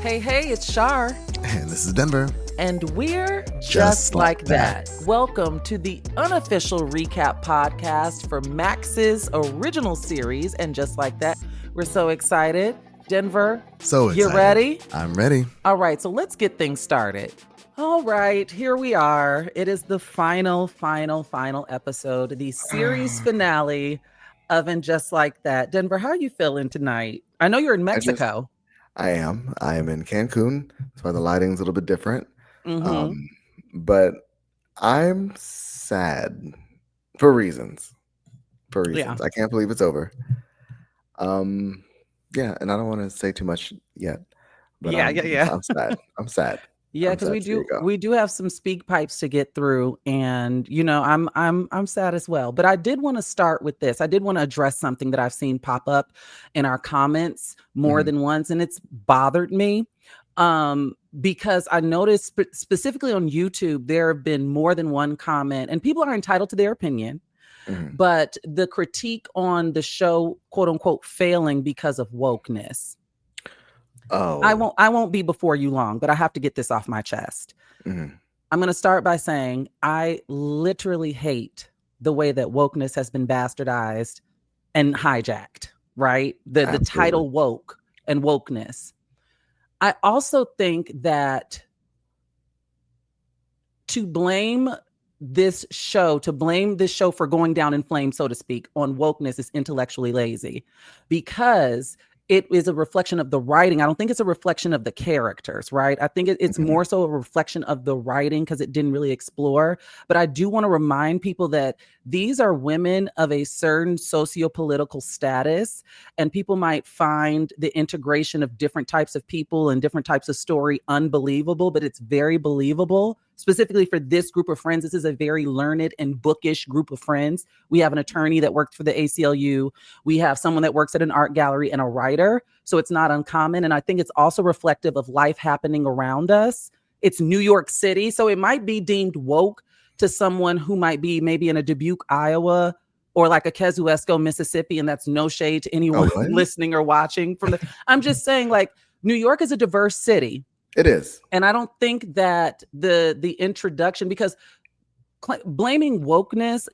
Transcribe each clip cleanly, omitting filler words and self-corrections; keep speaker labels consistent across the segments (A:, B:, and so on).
A: Hey, it's Shar.
B: And this is Denver.
A: And we're just like that. Welcome to the unofficial recap podcast for Max's original series, And Just Like That. We're so excited. Denver,
B: So excited.
A: You ready?
B: I'm ready.
A: All right, so let's get things started. All right, here we are. It is the final episode, the series finale of And Just Like That. Denver, how are you feeling tonight? I know you're in Mexico.
B: I am in Cancun. That's why the lighting's a little bit different.
A: Mm-hmm.
B: But I'm sad for reasons.
A: Yeah.
B: I can't believe it's over. Yeah, and I don't want to say too much yet. But
A: Yeah.
B: I'm sad. I'm sad.
A: Yeah, because we do have some speak pipes to get through, and I'm sad as well. But I did want to start with this. I did want to address something that I've seen pop up in our comments more than once, and it's bothered me. Because I noticed specifically on YouTube, there have been more than one comment, and people are entitled to their opinion. But the critique on the show, quote unquote, failing because of wokeness.
B: Oh,
A: I won't be before you long, but I have to get this off my chest. I'm going to start by saying I literally hate the way that wokeness has been bastardized and hijacked, right? The title woke and wokeness. I also think that to blame this show for going down in flames, so to speak, on wokeness is intellectually lazy, because it is a reflection of the writing. I don't think it's a reflection of the characters, right? I think it's more so a reflection of the writing because it didn't really explore. But I do want to remind people that these are women of a certain socio-political status, and people might find the integration of different types of people and different types of story unbelievable, but it's very believable. Specifically for this group of friends, this is a very learned and bookish group of friends. We have an attorney that worked for the ACLU. We have someone that works at an art gallery and a writer. So it's not uncommon. And I think it's also reflective of life happening around us. It's New York City. So it might be deemed woke to someone who might be maybe in a Dubuque, Iowa, or like a Kesuesco, Mississippi. And that's no shade to anyone listening or watching from I'm just saying, like, New York is a diverse city.
B: It is.
A: And I don't think that the introduction, because blaming wokeness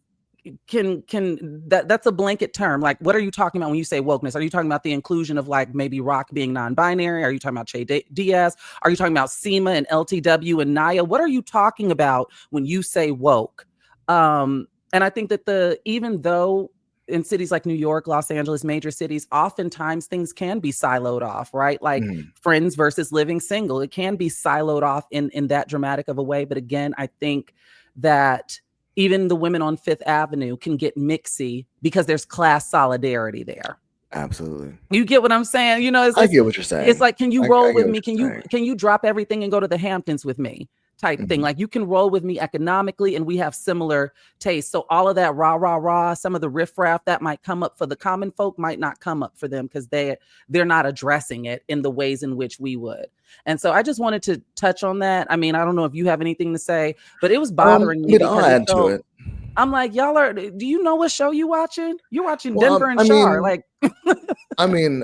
A: that's a blanket term. Like, what are you talking about when you say wokeness? Are you talking about the inclusion of, like, maybe Rock being non-binary? Are you talking about Che Diaz? Are you talking about Seema and LTW and Naya? What are you talking about when you say woke? And I think that even though in cities like New York, Los Angeles, major cities, oftentimes things can be siloed off, right? Like Friends versus Living Single. It can be siloed off in that dramatic of a way. But again, I think that even the women on Fifth Avenue can get mixy because there's class solidarity there.
B: Absolutely.
A: You get what I'm saying?
B: I get what you're saying.
A: It's like, can you roll with me? Can you drop everything and go to the Hamptons with me? Type thing. Like, you can roll with me economically, and we have similar tastes. So all of that rah, some of the riffraff that might come up for the common folk might not come up for them because they're not addressing it in the ways in which we would. And so I just wanted to touch on that. I mean, I don't know if you have anything to say, but it was bothering me.
B: I'll add to it.
A: I'm like, do you know what show you watching? You're watching Denver and Shar. Like,
B: I mean,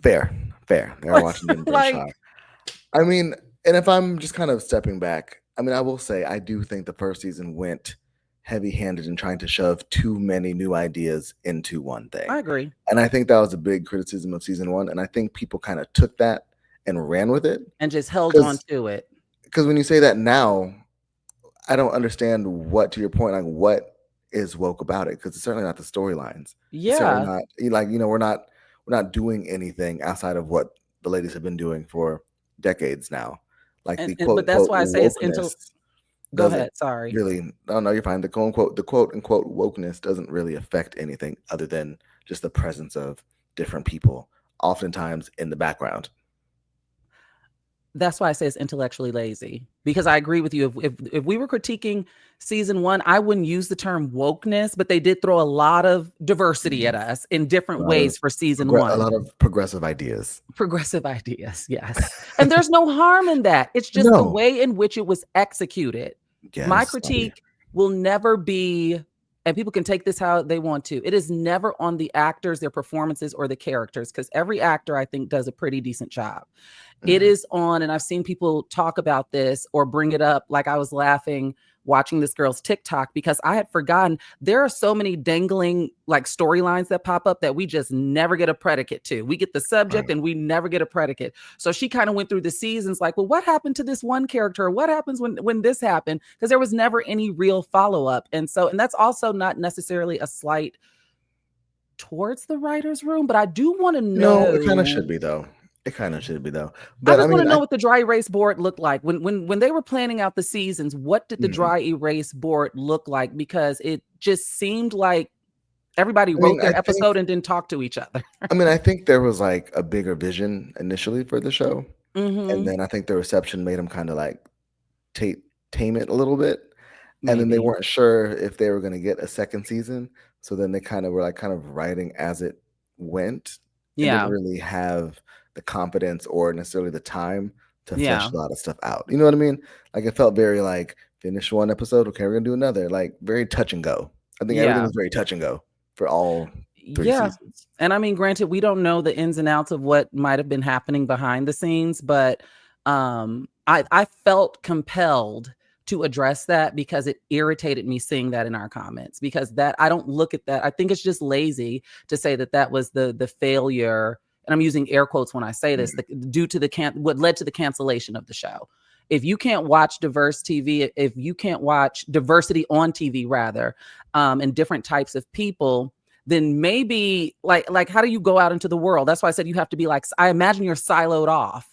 B: fair. They're watching Denver and Shar. I mean, and if I'm just kind of stepping back, I mean, I will say I do think the first season went heavy-handed in trying to shove too many new ideas into one thing.
A: I agree.
B: And I think that was a big criticism of season one. And I think people kind of took that and ran with it.
A: And just held on to it. Because
B: when you say that now, I don't understand what, to your point, like, what is woke about it? Because it's certainly not the storylines.
A: Yeah.
B: It's certainly not, we're not doing anything outside of what the ladies have been doing for decades now. Like,
A: but that's why I say it's Go ahead. Sorry.
B: Really, no, you're fine. The quote unquote wokeness doesn't really affect anything other than just the presence of different people, oftentimes in the background.
A: That's why I say it's intellectually lazy, because I agree with you. If we were critiquing season one, I wouldn't use the term wokeness, but they did throw a lot of diversity at us in different ways for season one.
B: A lot of progressive ideas.
A: Yes. And there's no harm in that. It's just the way in which it was executed. Yes, my critique will never be and people can take this how they want to. It is never on the actors, their performances, or the characters, because every actor, I think, does a pretty decent job. It is on, and I've seen people talk about this or bring it up. Like I was laughing watching this girl's TikTok because I had forgotten there are so many dangling like storylines that pop up that we just never get a predicate to. We get the subject and we never get a predicate. So she kind of went through the seasons like, well, what happened to this one character? What happens when this happened? Because there was never any real follow-up. And that's also not necessarily a slight towards the writer's room, but I do want to know.
B: No, it kind of should be though. It kind of should be though.
A: I
B: But I
A: just want
B: mean,
A: to know what the dry erase board looked like when they were planning out the seasons. What did the dry erase board look like? Because it just seemed like everybody wrote their episode and didn't talk to each other.
B: I mean, I think there was like a bigger vision initially for the show, and then I think the reception made them kind of like tame it a little bit, and then they weren't sure if they were going to get a second season, so then they kind of were like kind of writing as it went. And didn't really have the confidence or necessarily the time to flesh a lot of stuff out. You know what I mean? Like it felt very like finish one episode, okay, we're gonna do another. Like very touch and go. I think everything was very touch and go for all 3 seasons.
A: And I mean, granted, we don't know the ins and outs of what might have been happening behind the scenes, but I felt compelled to address that because it irritated me seeing that in our comments, because that I don't look at that. I think it's just lazy to say that was the failure. And I'm using air quotes when I say this, due to what led to the cancellation of the show. If you can't watch diverse TV, if you can't watch diversity on TV rather, and different types of people, then maybe like how do you go out into the world? That's why I said you have to be like, I imagine you're siloed off.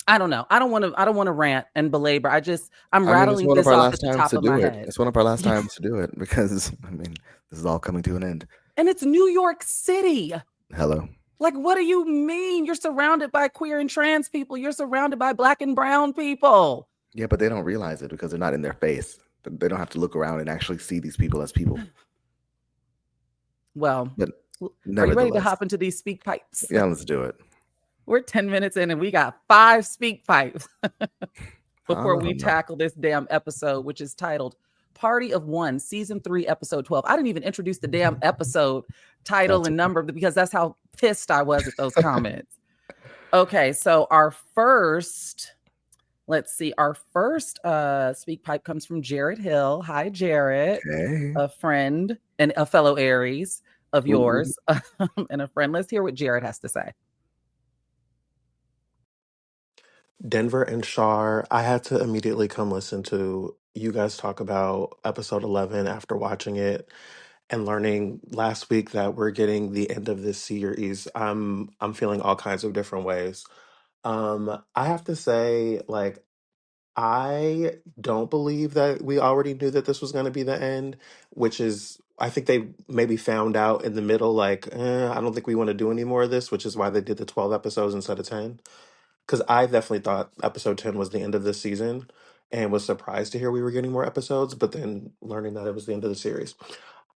A: I don't know. I don't want to rant and belabor. I'm rattling this off at the top of my head.
B: It's one of our last times to do it because I mean, this is all coming to an end.
A: And it's New York City.
B: Hello.
A: Like, what do you mean? You're surrounded by queer and trans people. You're surrounded by Black and brown people.
B: Yeah, but they don't realize it because they're not in their face. They don't have to look around and actually see these people as people.
A: Well, but are you ready to hop into these speak pipes?
B: Yeah, let's do it.
A: We're 10 minutes in and we got 5 speak pipes before we tackle this damn episode, which is titled Party of One, Season 3, Episode 12. I didn't even introduce the damn episode title and number because that's how pissed I was at those comments. Okay, so our first speak pipe comes from Jared Hill. Hi, Jared.
B: Okay.
A: A friend and a fellow Aries of yours and a friend. Let's hear what Jared has to say.
C: Denver and Shar, I had to immediately come listen to you guys talk about episode 11 after watching it and learning last week that we're getting the end of this series. I'm feeling all kinds of different ways. I have to say, like, I don't believe that we already knew that this was going to be the end, which is, I think they maybe found out in the middle, like, I don't think we want to do any more of this, which is why they did the 12 episodes instead of 10. Because I definitely thought episode 10 was the end of this season and was surprised to hear we were getting more episodes, but then learning that it was the end of the series.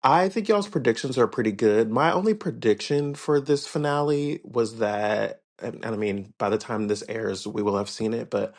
C: I think y'all's predictions are pretty good. My only prediction for this finale was that, and I mean, by the time this airs, we will have seen it, but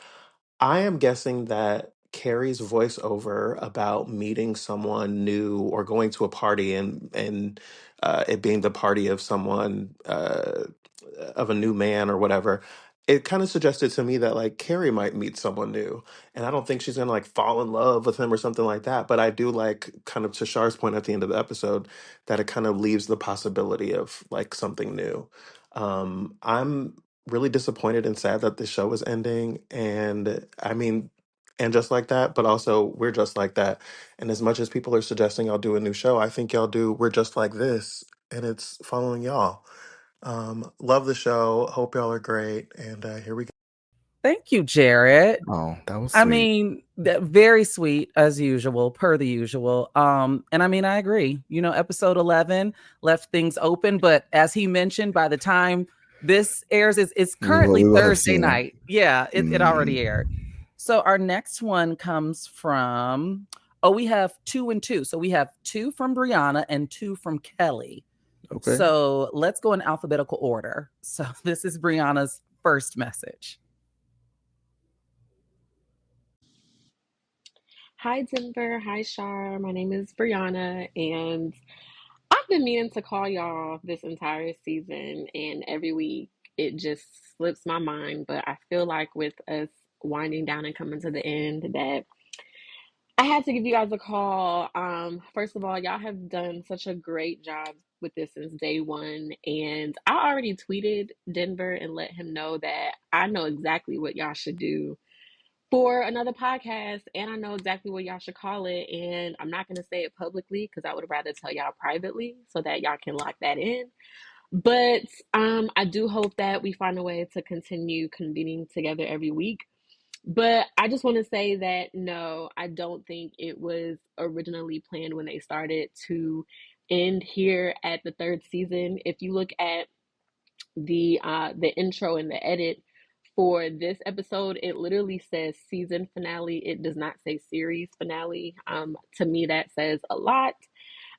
C: I am guessing that Carrie's voiceover about meeting someone new or going to a party and it being the party of someone of a new man or whatever, it kind of suggested to me that like Carrie might meet someone new, and I don't think she's gonna like fall in love with him or something like that. But I do like, kind of to Shar's point at the end of the episode, that it kind of leaves the possibility of like something new. I'm really disappointed and sad that this show is ending. And I mean, and just like that, but also we're just like that. And as much as people are suggesting I'll do a new show, I think y'all do We're Just Like This, and it's following y'all. Love the show. Hope y'all are great. And here we go.
A: Thank you, Jared.
B: Oh, that was sweet.
A: I mean, very sweet as usual, per the usual. And I mean, I agree. You know, episode 11 left things open, but as he mentioned, by the time this airs, it's currently Thursday night. Yeah, it already aired. So our next one comes from, we have 2 and 2. So we have 2 from Brianna and 2 from Kelly. Okay. So let's go in alphabetical order. So this is Brianna's first message.
D: Hi, Denver. Hi, Shar. My name is Brianna, and I've been meaning to call y'all this entire season, and every week it just slips my mind. But I feel like with us winding down and coming to the end, that I had to give you guys a call. First of all, y'all have done such a great job with this since day one, and I already tweeted Denver and let him know that I know exactly what y'all should do for another podcast, and I know exactly what y'all should call it. And I'm not going to say it publicly because I would rather tell y'all privately so that y'all can lock that in. But I do hope that we find a way to continue convening together every week. But I just want to say that no, I don't think it was originally planned when they started to end here at the third season. If you look at the intro and the edit for this episode, it literally says season finale. It does not say series finale. To me, that says a lot.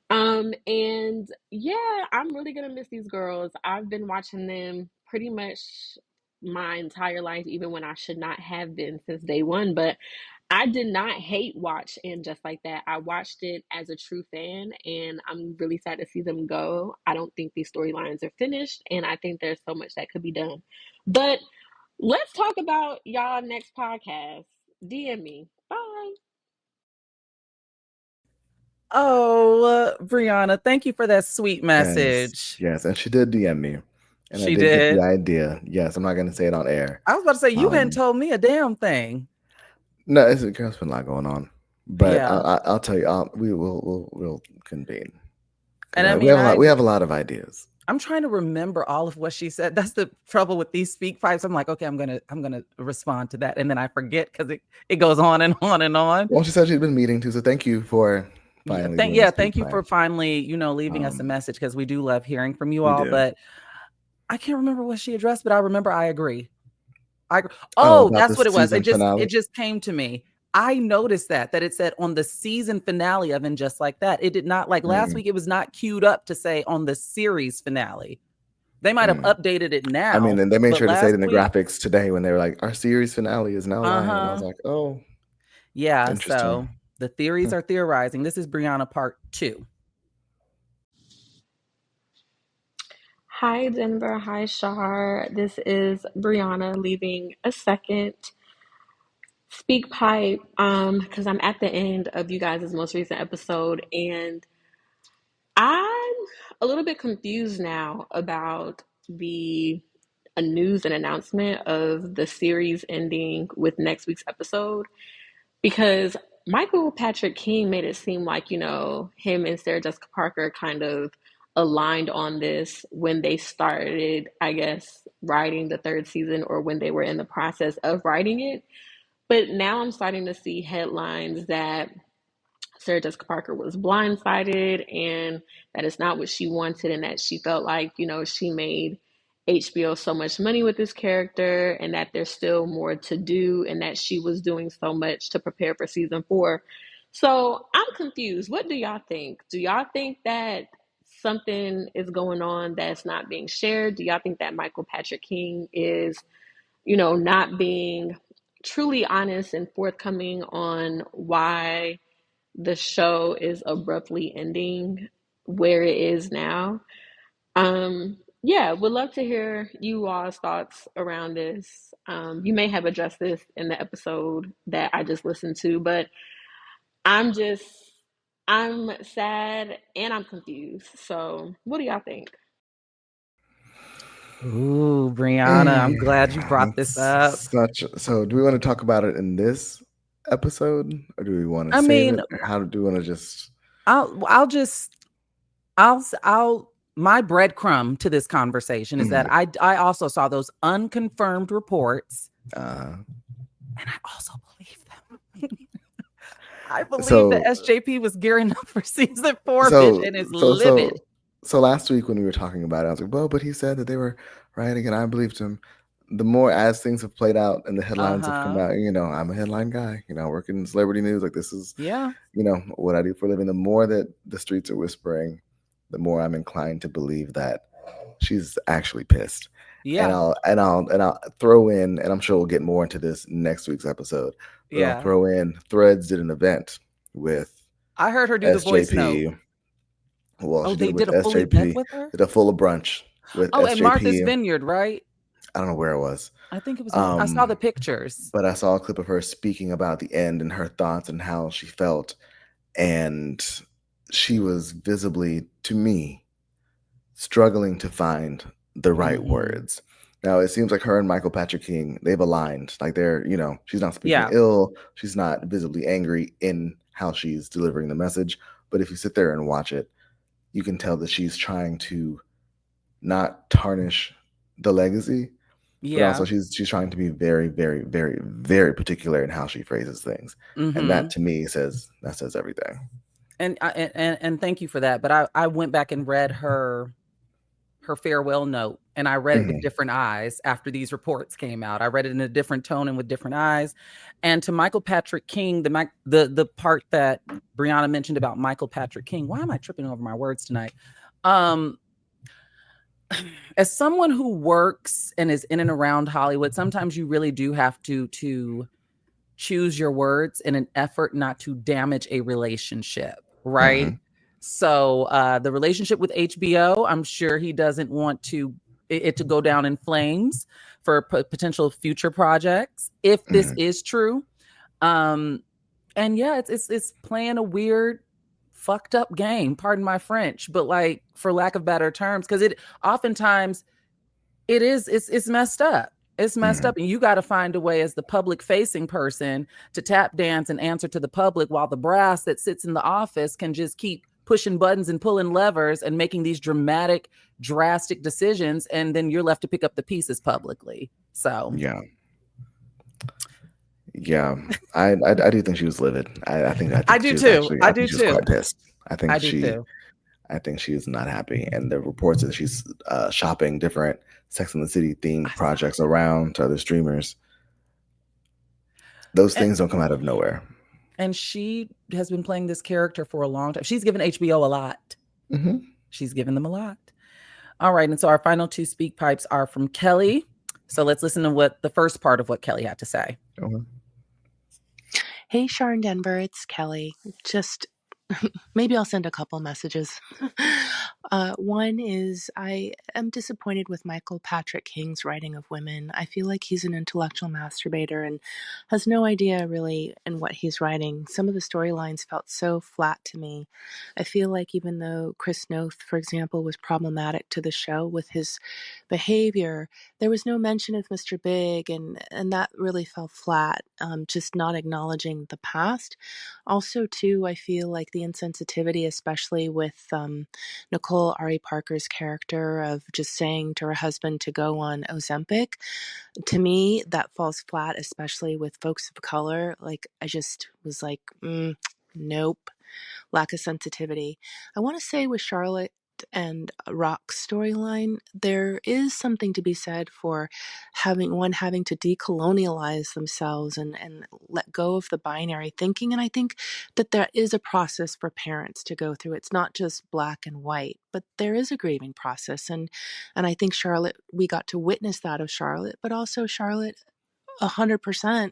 D: And yeah, I'm really gonna miss these girls. I've been watching them pretty much my entire life, even when I should not have been since day one. But I did not hate watch and just like that. I watched it as a true fan, and I'm really sad to see them go. I don't think these storylines are finished, and I think there's so much that could be done. But let's talk about y'all next podcast. DM me. Bye.
A: Brianna, thank you for that sweet message.
B: Yes, and she did DM me, and I
A: She
B: did get
A: did.
B: the idea. Yes, I'm not going to say it on air.
A: I was about to say you hadn't told me a damn thing.
B: No, there's been a lot going on, but
A: Yeah.
B: I'll tell you. We'll convene.
A: And I
B: we
A: mean,
B: have a lot of ideas.
A: I'm trying to remember all of what she said. That's the trouble with these speak pipes. I'm like, okay, I'm gonna respond to that, and then I forget because it goes on and on and on.
B: Well, she said she'd been meeting too, so thank you for finally.
A: Thank you for finally, leaving us a message because we do love hearing from you all. But I can't remember what she addressed, but I remember I agree. Oh, that's what it was. It just came to me. I noticed that it said on the season finale of And Just Like That. It did not, like last week, it was not queued up to say on the series finale. They might have updated it now.
B: I mean, and they made sure to say it in the graphics today when they were like, our series finale is now live. And I was like, oh.
A: Yeah, so the theories are theorizing. This is Brianna part 2.
D: Hi, Denver. Hi, Shar. This is Brianna leaving a second speak pipe because I'm at the end of you guys' most recent episode, and I'm a little bit confused now about the news and announcement of the series ending with next week's episode because Michael Patrick King made it seem like, him and Sarah Jessica Parker kind of aligned on this when they started, I guess, writing the third season or when they were in the process of writing it. But now I'm starting to see headlines that Sarah Jessica Parker was blindsided and that it's not what she wanted and that she felt like, she made HBO so much money with this character and that there's still more to do and that she was doing so much to prepare for season 4. So I'm confused. What do y'all think? Do y'all think that something is going on that's not being shared? Do y'all think that Michael Patrick King is, not being truly honest and forthcoming on why the show is abruptly ending where it is now? Yeah, would love to hear you all's thoughts around this. You may have addressed this in the episode that I just listened to, but I'm sad and I'm confused. So what do y'all think?
A: Ooh, Brianna, I'm glad you brought this up.
B: So do we want to talk about it in this episode or do we want to save it? How do we want to just my breadcrumb to this conversation is that I also saw those unconfirmed reports and I also believe them. I believe that SJP was gearing up for season 4 and is livid. So last week when we were talking about it, I was like, well, but he said that they were writing and I believed him. The more as things have played out and the headlines have come out, I'm a headline guy, working in celebrity news. Like this is, what I do for a living. The more that the streets are whispering, the more I'm inclined to believe that she's actually pissed.
A: Yeah.
B: And I'll throw in, and I'm sure we'll get more into this next week's episode, but I'll
A: Yeah.
B: throw in Threads did an event with
A: I heard her do the voice note.
B: SJP. Well,
A: Oh,
B: she did
A: they
B: it with
A: did a full event
B: SJP,
A: with her?
B: did a full brunch with
A: Oh, at Martha's
B: SJP.
A: Vineyard, right?
B: I don't know where it was.
A: I think it was I saw the pictures.
B: But I saw a clip of her speaking about the end and her thoughts and how she felt. And she was visibly, to me, struggling to find the right words. Now, it seems like her and Michael Patrick King, they've aligned. Like they're, she's not speaking ill. She's not visibly angry in how she's delivering the message. But if you sit there and watch it, you can tell that she's trying to not tarnish the legacy. But also she's trying to be very, very, very, very particular in how she phrases things. And that to me says everything.
A: And thank you for that. But I went back and read her farewell note, and I read it with different eyes after these reports came out. I read it in a different tone and with different eyes. And to Michael Patrick King, the part that Brianna mentioned about Michael Patrick King, why am I tripping over my words tonight? As someone who works and is in and around Hollywood, sometimes you really do have to choose your words in an effort not to damage a relationship, right? So the relationship with HBO, I'm sure he doesn't want it to go down in flames for potential future projects, if this is true. And yeah, it's playing a weird, fucked up game, pardon my French, but like, for lack of better terms, because it oftentimes it's messed up. It's messed up, and you got to find a way as the public facing person to tap dance and answer to the public, while the brass that sits in the office can just keep pushing buttons and pulling levers and making these drastic decisions, and then you're left to pick up the pieces publicly. So
B: yeah, I do think she was livid. I think
A: I do too. I do
B: too.
A: She was
B: quite pissed. I think
A: too.
B: I think she is not happy, and the reports that she's shopping different Sex and the City themed projects around to other streamers. Those things don't come out of nowhere.
A: And she has been playing this character for a long time. She's given HBO a lot. She's given them a lot. All right, and so our final two speak pipes are from Kelly. So let's listen to what the first part of what Kelly had to say.
E: Hey, Shar and Denver, it's Kelly. Just maybe I'll send a couple messages. One is I am disappointed with Michael Patrick King's writing of women. I feel like he's an intellectual masturbator and has no idea really in what he's writing. Some of the storylines felt so flat to me. I feel like even though Chris Noth, for example, was problematic to the show with his behavior, there was no mention of Mr. Big, and that really fell flat, just not acknowledging the past. Also, too, I feel like the insensitivity, especially with Nicole Ari Parker's character of just saying to her husband to go on Ozempic, to me, that falls flat, especially with folks of color. Like, I just was like, nope, lack of sensitivity. I want to say with Charlotte and Rock's storyline, there is something to be said for having to decolonialize themselves and let go of the binary thinking. And I think that there is a process for parents to go through. It's not just black and white, but there is a grieving process. And I think Charlotte, we got to witness that of Charlotte, but also Charlotte 100%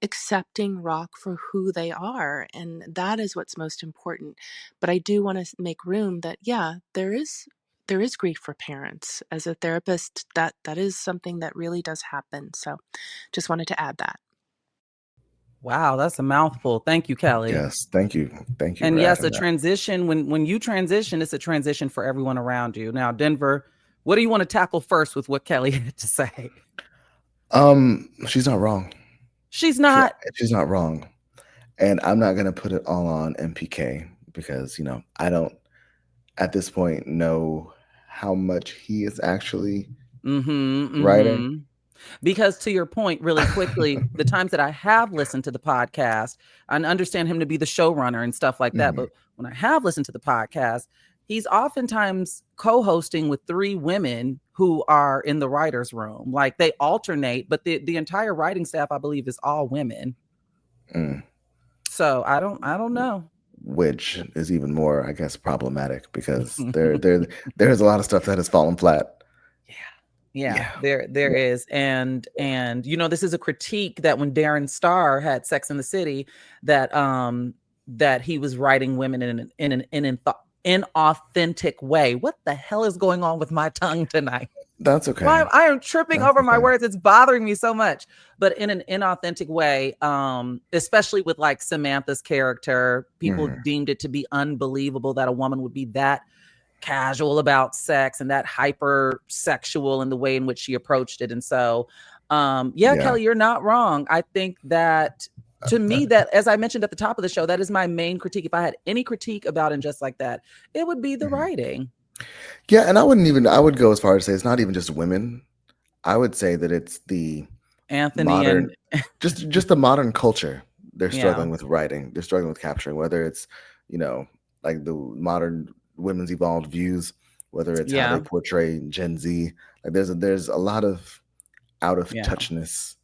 E: accepting Rock for who they are. And that is what's most important. But I do want to make room that, yeah, there is grief for parents. As a therapist, that is something that really does happen. So just wanted to add that.
A: Wow, that's a mouthful. Thank you, Kelly.
B: Yes, thank you.
A: And yes, a transition, when you transition, it's a transition for everyone around you. Now, Denver, what do you want to tackle first with what Kelly had to say?
B: She's not wrong.
A: She's not
B: wrong. And I'm not going to put it all on MPK because, I don't at this point know how much he is actually writing.
A: Because to your point, really quickly, the times that I have listened to the podcast, I understand him to be the showrunner and stuff like that. But when I have listened to the podcast, he's oftentimes co-hosting with three women who are in the writer's room. Like they alternate, but the entire writing staff, I believe, is all women. So I don't know.
B: Which is even more, I guess, problematic because there's a lot of stuff that has fallen flat.
A: Yeah, there is. And this is a critique that when Darren Star had Sex in the City, that that he was writing women in an inauthentic way. What the hell is going on with my tongue tonight?
B: That's okay.
A: I am tripping over my words. It's bothering me so much. But in an inauthentic way, especially with like Samantha's character, people deemed it to be unbelievable that a woman would be that casual about sex and that hypersexual in the way in which she approached it. And so, Kelly, you're not wrong. I think that, to me, that, as I mentioned at the top of the show, that is my main critique. If I had any critique about And Just Like That, it would be the writing.
B: Yeah, and I would go as far as to say it's not even just women. I would say that it's the modern, just the modern culture. They're struggling with writing. They're struggling with capturing, whether it's, like the modern women's evolved views, whether it's how they portray Gen Z. Like there's a lot of out of touchness.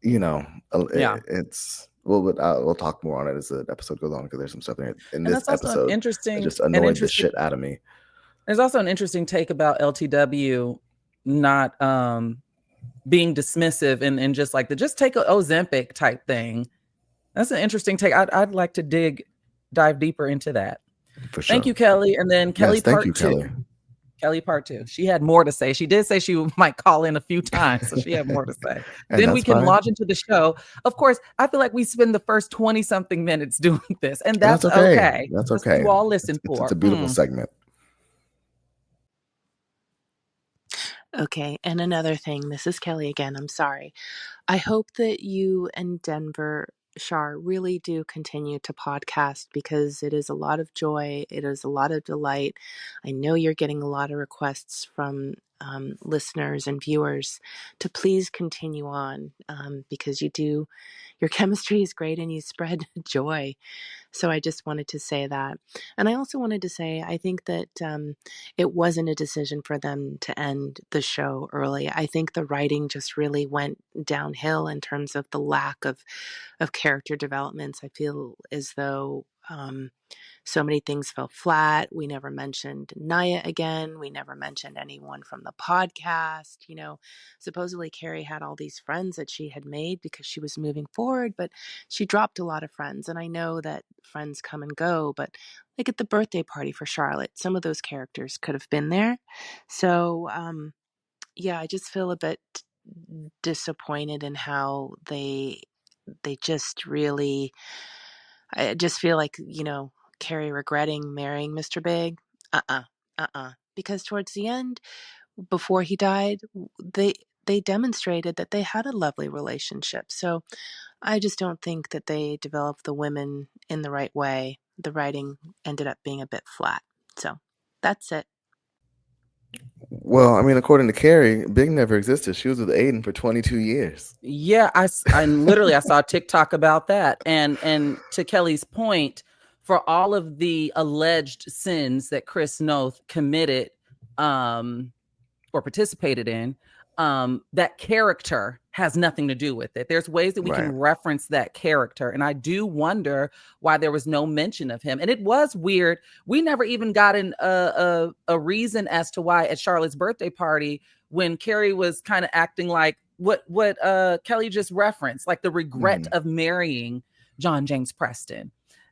B: It's we'll talk more on it as the episode goes on, because there's some stuff in this episode that just annoyed the shit out of me.
A: There's also an interesting take about LTW not being dismissive and just like just take a Ozempic type thing. That's an interesting take. I'd like to dive deeper into that. For sure. Thank you, Kelly. And then Kelly part two. Kelly. Kelly part two. She had more to say. She did say she might call in a few times, so she had more to say. Then we can launch into the show. Of course, I feel like we spend the first 20-something minutes doing this, and that's okay.
B: That's okay.
A: You all listen for.
B: It's a beautiful segment.
E: Okay, and another thing, this is Kelly again, I'm sorry. I hope that you and Denver, Shar, really do continue to podcast, because it is a lot of joy. It is a lot of delight. I know you're getting a lot of requests from listeners and viewers to please continue on, because your chemistry is great and you spread joy. So I just wanted to say that. And I also wanted to say, I think that it wasn't a decision for them to end the show early. I think the writing just really went downhill in terms of the lack of character developments. I feel as though so many things fell flat. We never mentioned Naya again. We never mentioned anyone from the podcast. Supposedly Carrie had all these friends that she had made because she was moving forward, but she dropped a lot of friends. And I know that friends come and go, but like at the birthday party for Charlotte, some of those characters could have been there. So, I just feel a bit disappointed in how they just really, I just feel like, Carrie regretting marrying Mr. Big. Because towards the end, before he died, they demonstrated that they had a lovely relationship. So I just don't think that they developed the women in the right way. The writing ended up being a bit flat. So that's it.
B: Well, I mean, according to Carrie, Big never existed. She was with Aiden for 22 years.
A: Yeah, I saw TikTok about that. And to Kelly's point, for all of the alleged sins that Chris Noth committed or participated in, that character has nothing to do with it. There's ways that we can reference that character. And I do wonder why there was no mention of him. And it was weird. We never even got a reason as to why at Charlotte's birthday party, when Carrie was kind of acting like what Kelly just referenced, like the regret of marrying John James Preston.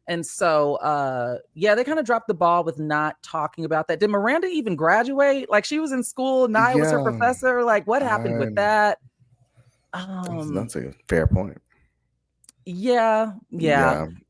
A: And so, they kind of dropped the ball with not talking about that. Did Miranda even graduate? Like, she was in school. Naya was her professor. Like, what happened with that?
B: That's a fair point.
A: Yeah.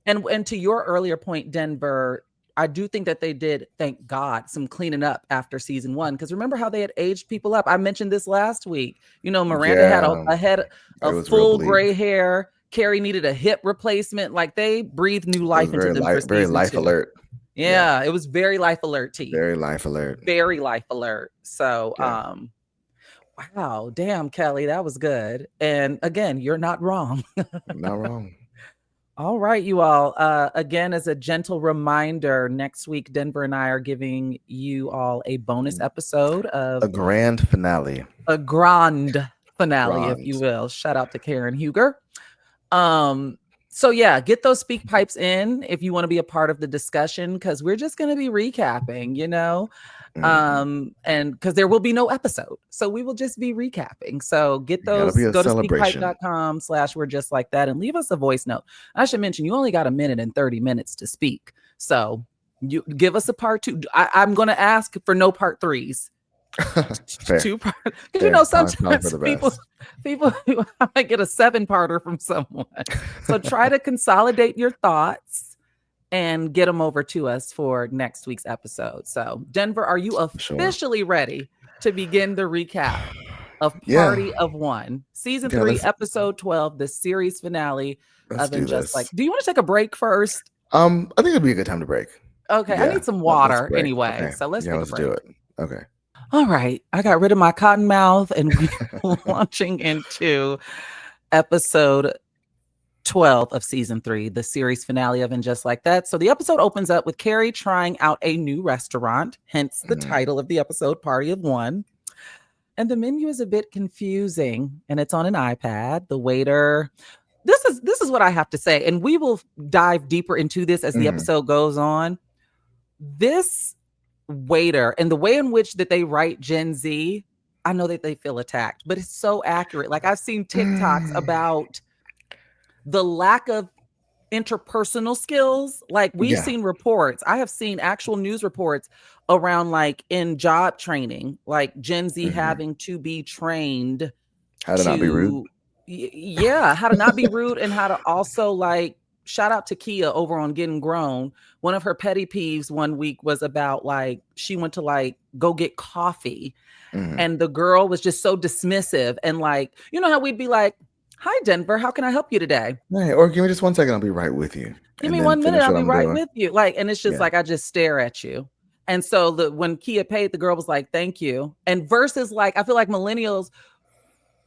A: And to your earlier point, Denver, I do think that they did, thank God, some cleaning up after season 1. Because remember how they had aged people up? I mentioned this last week. Miranda had a head of full gray hair. Carrie needed a hip replacement. Like, they breathed new life into them.
B: Very life alert.
A: Yeah, it was very life alert tea.
B: Very life alert.
A: Very life alert. So, wow, damn, Kelly, that was good. And again, you're not wrong.
B: Not wrong.
A: All right, you all. Again, as a gentle reminder, next week, Denver and I are giving you all a bonus episode of
B: a grand finale.
A: A grand finale, if you will. Shout out to Karen Huger. So get those speak pipes in if you want to be a part of the discussion, because we're just going to be recapping, And because there will be no episode, so we will just be recapping. So get those, go to speakpipe.com/we're just like that and leave us a voice note. I should mention you only got 1 minute and 30 minutes to speak, so you give us a part 2. I'm going to ask for no part 3s. 2 parts, because you know sometimes people I might get a 7-parter from someone. So try to consolidate your thoughts and get them over to us for next week's episode. So, Denver, are you officially ready to begin the recap of Party of One, season 3, episode 12, the series finale of And Just Like? Do you want to take a break first?
B: I think it'd be a good time to break.
A: Okay, I need some water anyway. Okay. So let's
B: do it. Okay.
A: All right, I got rid of my cotton mouth and we're launching into episode 12 of season 3, the series finale of And Just Like That. So the episode opens up with Carrie trying out a new restaurant, hence the title of the episode, Party of One. And the menu is a bit confusing, and it's on an iPad. The waiter, this is what I have to say, and we will dive deeper into this as the episode goes on. This waiter and the way in which that they write Gen Z, I know that they feel attacked, but it's so accurate. Like I've seen TikToks about the lack of interpersonal skills. Like we've seen reports. I have seen actual news reports around like in job training, like Gen Z having to be trained
B: how to not be rude.
A: How to not be rude and how to also like shout out to Kia over on Getting Grown. One of her petty peeves one week was about like she went to like go get coffee and the girl was just so dismissive and like, you know how we'd be like, "Hi, Denver. How can I help you today?"
B: Hey, or give me just 1 second. I'll be right with you.
A: Give me 1 minute. I'll be right with you. Like, and it's just like, I just stare at you. And so when Kia paid, the girl was like, "Thank you." And versus like, I feel like millennials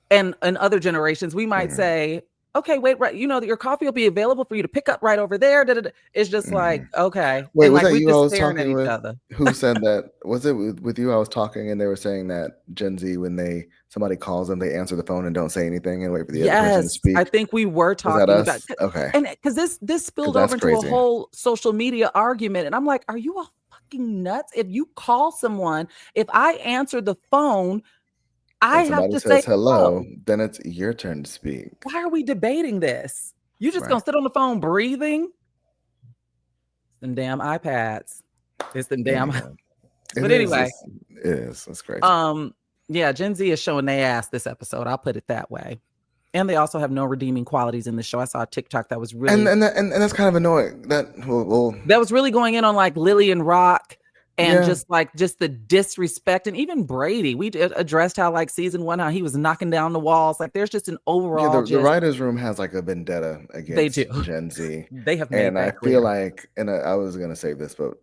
A: and other generations, we might say, "Okay, wait, right. You know that your coffee will be available for you to pick up right over there." It's just like, okay.
B: Wait,
A: and
B: was
A: like,
B: that you I was
A: staring
B: talking
A: at
B: with?
A: each other.
B: Who said that? Was it with you? I was talking and they were saying that Gen Z, when somebody calls them, they answer the phone and don't say anything and wait for the other person to speak.
A: I think we were talking about
B: okay.
A: And because this spilled over into a whole social media argument. And I'm like, are you all fucking nuts? If you call someone, if I answer the phone, I have to say
B: hello, then it's your turn to speak.
A: Why are we debating this? You just gonna sit on the phone breathing? Them damn iPads. It's them damn. But anyway,
B: it is. That's crazy.
A: Yeah, Gen Z is showing their ass this episode. I'll put it that way. And they also have no redeeming qualities in the show. I saw a TikTok that was really
B: and that's kind of annoying. That
A: was really going in on like Lillian Rock and just the disrespect. And even Brady, we addressed how like season 1, how he was knocking down the walls. Like there's just an overall.
B: The writers' room has like a vendetta against Gen Z.
A: They have made
B: and I feel like, and I was gonna say this, but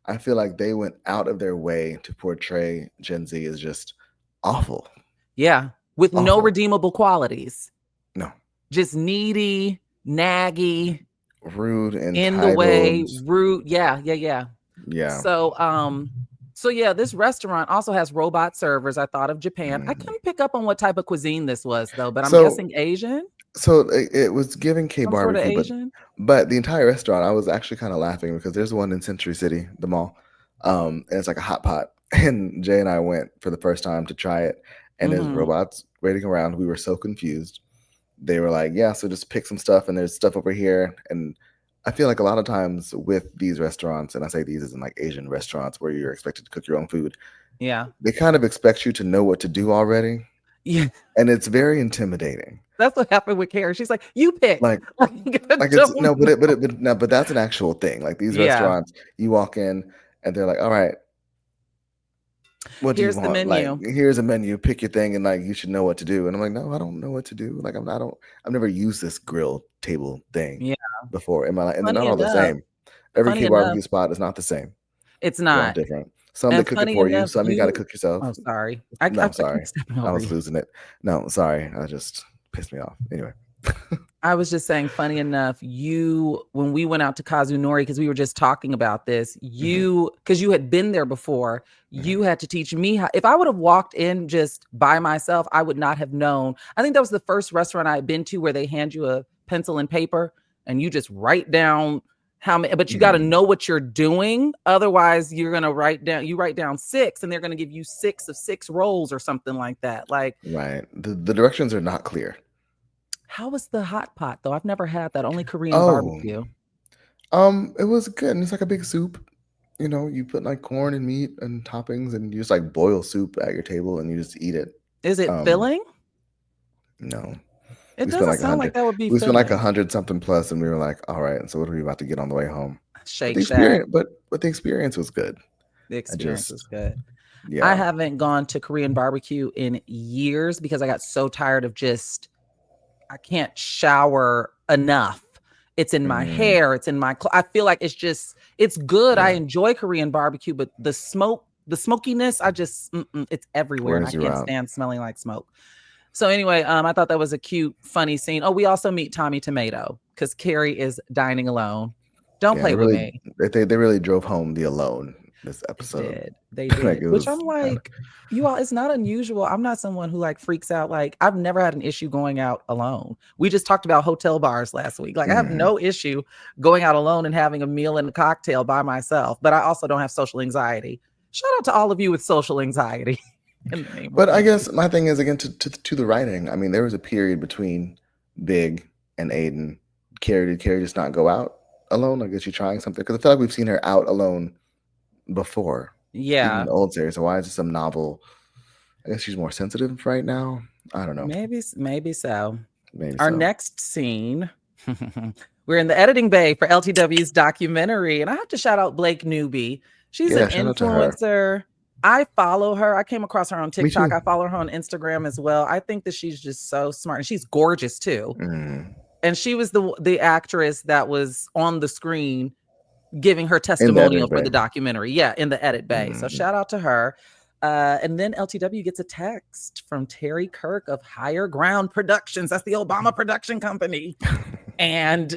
B: I feel like they went out of their way to portray Gen Z as just awful.
A: Yeah, with no redeemable qualities.
B: No,
A: just needy, naggy,
B: rude, and
A: in the way, rude. Yeah. So yeah, this restaurant also has robot servers. I thought of Japan. I couldn't pick up on what type of cuisine this was though, but I'm guessing Asian.
B: So it was giving barbecue, but the entire restaurant, I was actually kind of laughing because there's one in Century City, the mall, and it's like a hot pot. And Jay and I went for the first time to try it, and there's robots waiting around. We were so confused. They were like, "Yeah, so just pick some stuff, and there's stuff over here." And I feel like a lot of times with these restaurants, and I say these as in like Asian restaurants where you're expected to cook your own food.
A: Yeah,
B: they kind of expect you to know what to do already.
A: Yeah,
B: and it's very intimidating.
A: That's what happened with Carrie. She's like, "You pick."
B: Like it's no, but that's an actual thing. Like these restaurants, you walk in and they're like, "All right, what do you want?"
A: The menu.
B: Like, here's a menu. Pick your thing, and like you should know what to do. And I'm like, no, I don't know what to do. Like I've never used this grill table thing before in my life, and they're not all the same. Every key barbecue spot is not the same.
A: It's not
B: different. Some they cook it for you. Some you got to cook yourself.
A: Oh, sorry.
B: I'm sorry. I was losing it. No, sorry. I just pissed me off. Anyway.
A: I was just saying, funny enough, when we went out to Kazunori, because we were just talking about this, because you had been there before, you had to teach me how. If I would have walked in just by myself, I would not have known. I think that was the first restaurant I had been to where they hand you a pencil and paper and you just write down how many, but you got to know what you're doing. Otherwise, you're going to write down 6 and they're going to give you 6 of 6 roles or something like that. Like,
B: right. The directions are not clear.
A: How was the hot pot though? I've never had that. Only Korean
B: Oh,
A: barbecue.
B: it was good. And it's like a big soup. You know, you put like corn and meat and toppings, and you just like boil soup at your table, and you just eat it.
A: Is it filling?
B: No.
A: It doesn't sound like that would be.
B: We spent like 100 something plus, and we were like, "All right, so what are we about to get on the way home?"
A: Shake
B: but the experience was good.
A: The experience was good.
B: Yeah,
A: I haven't gone to Korean barbecue in years because I got so tired of I can't shower enough. It's in my hair. It's in my I feel like it's good. Yeah. I enjoy Korean barbecue, but the smokiness, it's everywhere. I can't stand smelling like smoke. So anyway, I thought that was a cute, funny scene. Oh, we also meet Tommy Tomato because Carrie is dining alone. Don't play with me.
B: They really drove home the alone this episode.
A: They did. Like, which I'm like, you all, it's not unusual. I'm not someone who like freaks out. Like, I've never had an issue going out alone. We just talked about hotel bars last week. Like, I have no issue going out alone and having a meal and a cocktail by myself. But I also don't have social anxiety. Shout out to all of you with social anxiety.
B: But I guess my thing is, again, to the writing. I mean, there was a period between Big and Aiden. Did Carrie just not go out alone? Like, is she trying something? Because I feel like we've seen her out alone before.
A: Yeah.
B: Even in the old series. So why is it some novel? I guess she's more sensitive right now. I don't know.
A: Maybe so. Our next scene, we're in the editing bay for LTW's documentary. And I have to shout out Blake Newby. She's an influencer. I follow her. I came across her on TikTok. I follow her on Instagram as well. I think that she's just so smart. And she's gorgeous too. And she was the actress that was on the screen giving her testimonial for the documentary. Yeah, in the edit bay. So shout out to her. And then LTW gets a text from Terry Kirk of Higher Ground Productions. That's the Obama production company. And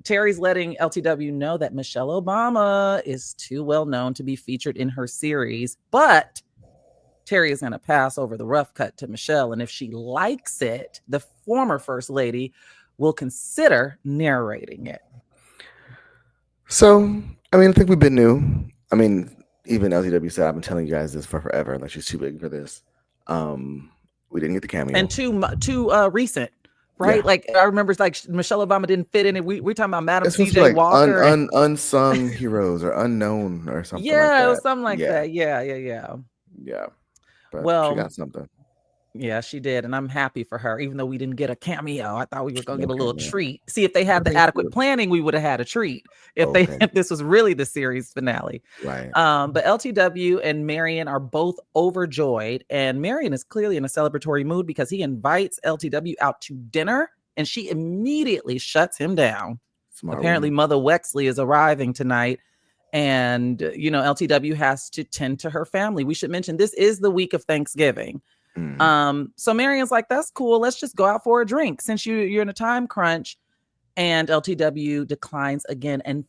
A: Terry's letting LTW know that Michelle Obama is too well known to be featured in her series, but Terry is going to pass over the rough cut to Michelle. And if she likes it, the former first lady will consider narrating it.
B: So, I mean, I think we've been new. I mean, even LTW said, I've been telling you guys this for forever. Like, she's too big for this. We didn't get the cameo.
A: And too recent. Right, yeah. Like I remember, like Michelle Obama didn't fit in it. We're talking about Madam C.J.
B: Like
A: Walker,
B: unsung heroes or unknown or something.
A: Yeah,
B: like that.
A: It was something like that. Yeah.
B: But
A: well,
B: she got something.
A: Yeah, she did, and I'm happy for her. Even though we didn't get a cameo, I thought we were going to get a little treat. See, if they had the adequate planning, we would have had a treat. If this was really the series finale,
B: right?
A: But LTW and Marion are both overjoyed, and Marion is clearly in a celebratory mood because he invites LTW out to dinner, and she immediately shuts him down. Apparently, Mother Wexley is arriving tonight. And, LTW has to tend to her family. We should mention this is the week of Thanksgiving. So Marion's like, that's cool. Let's just go out for a drink since you're in a time crunch. And LTW declines again. And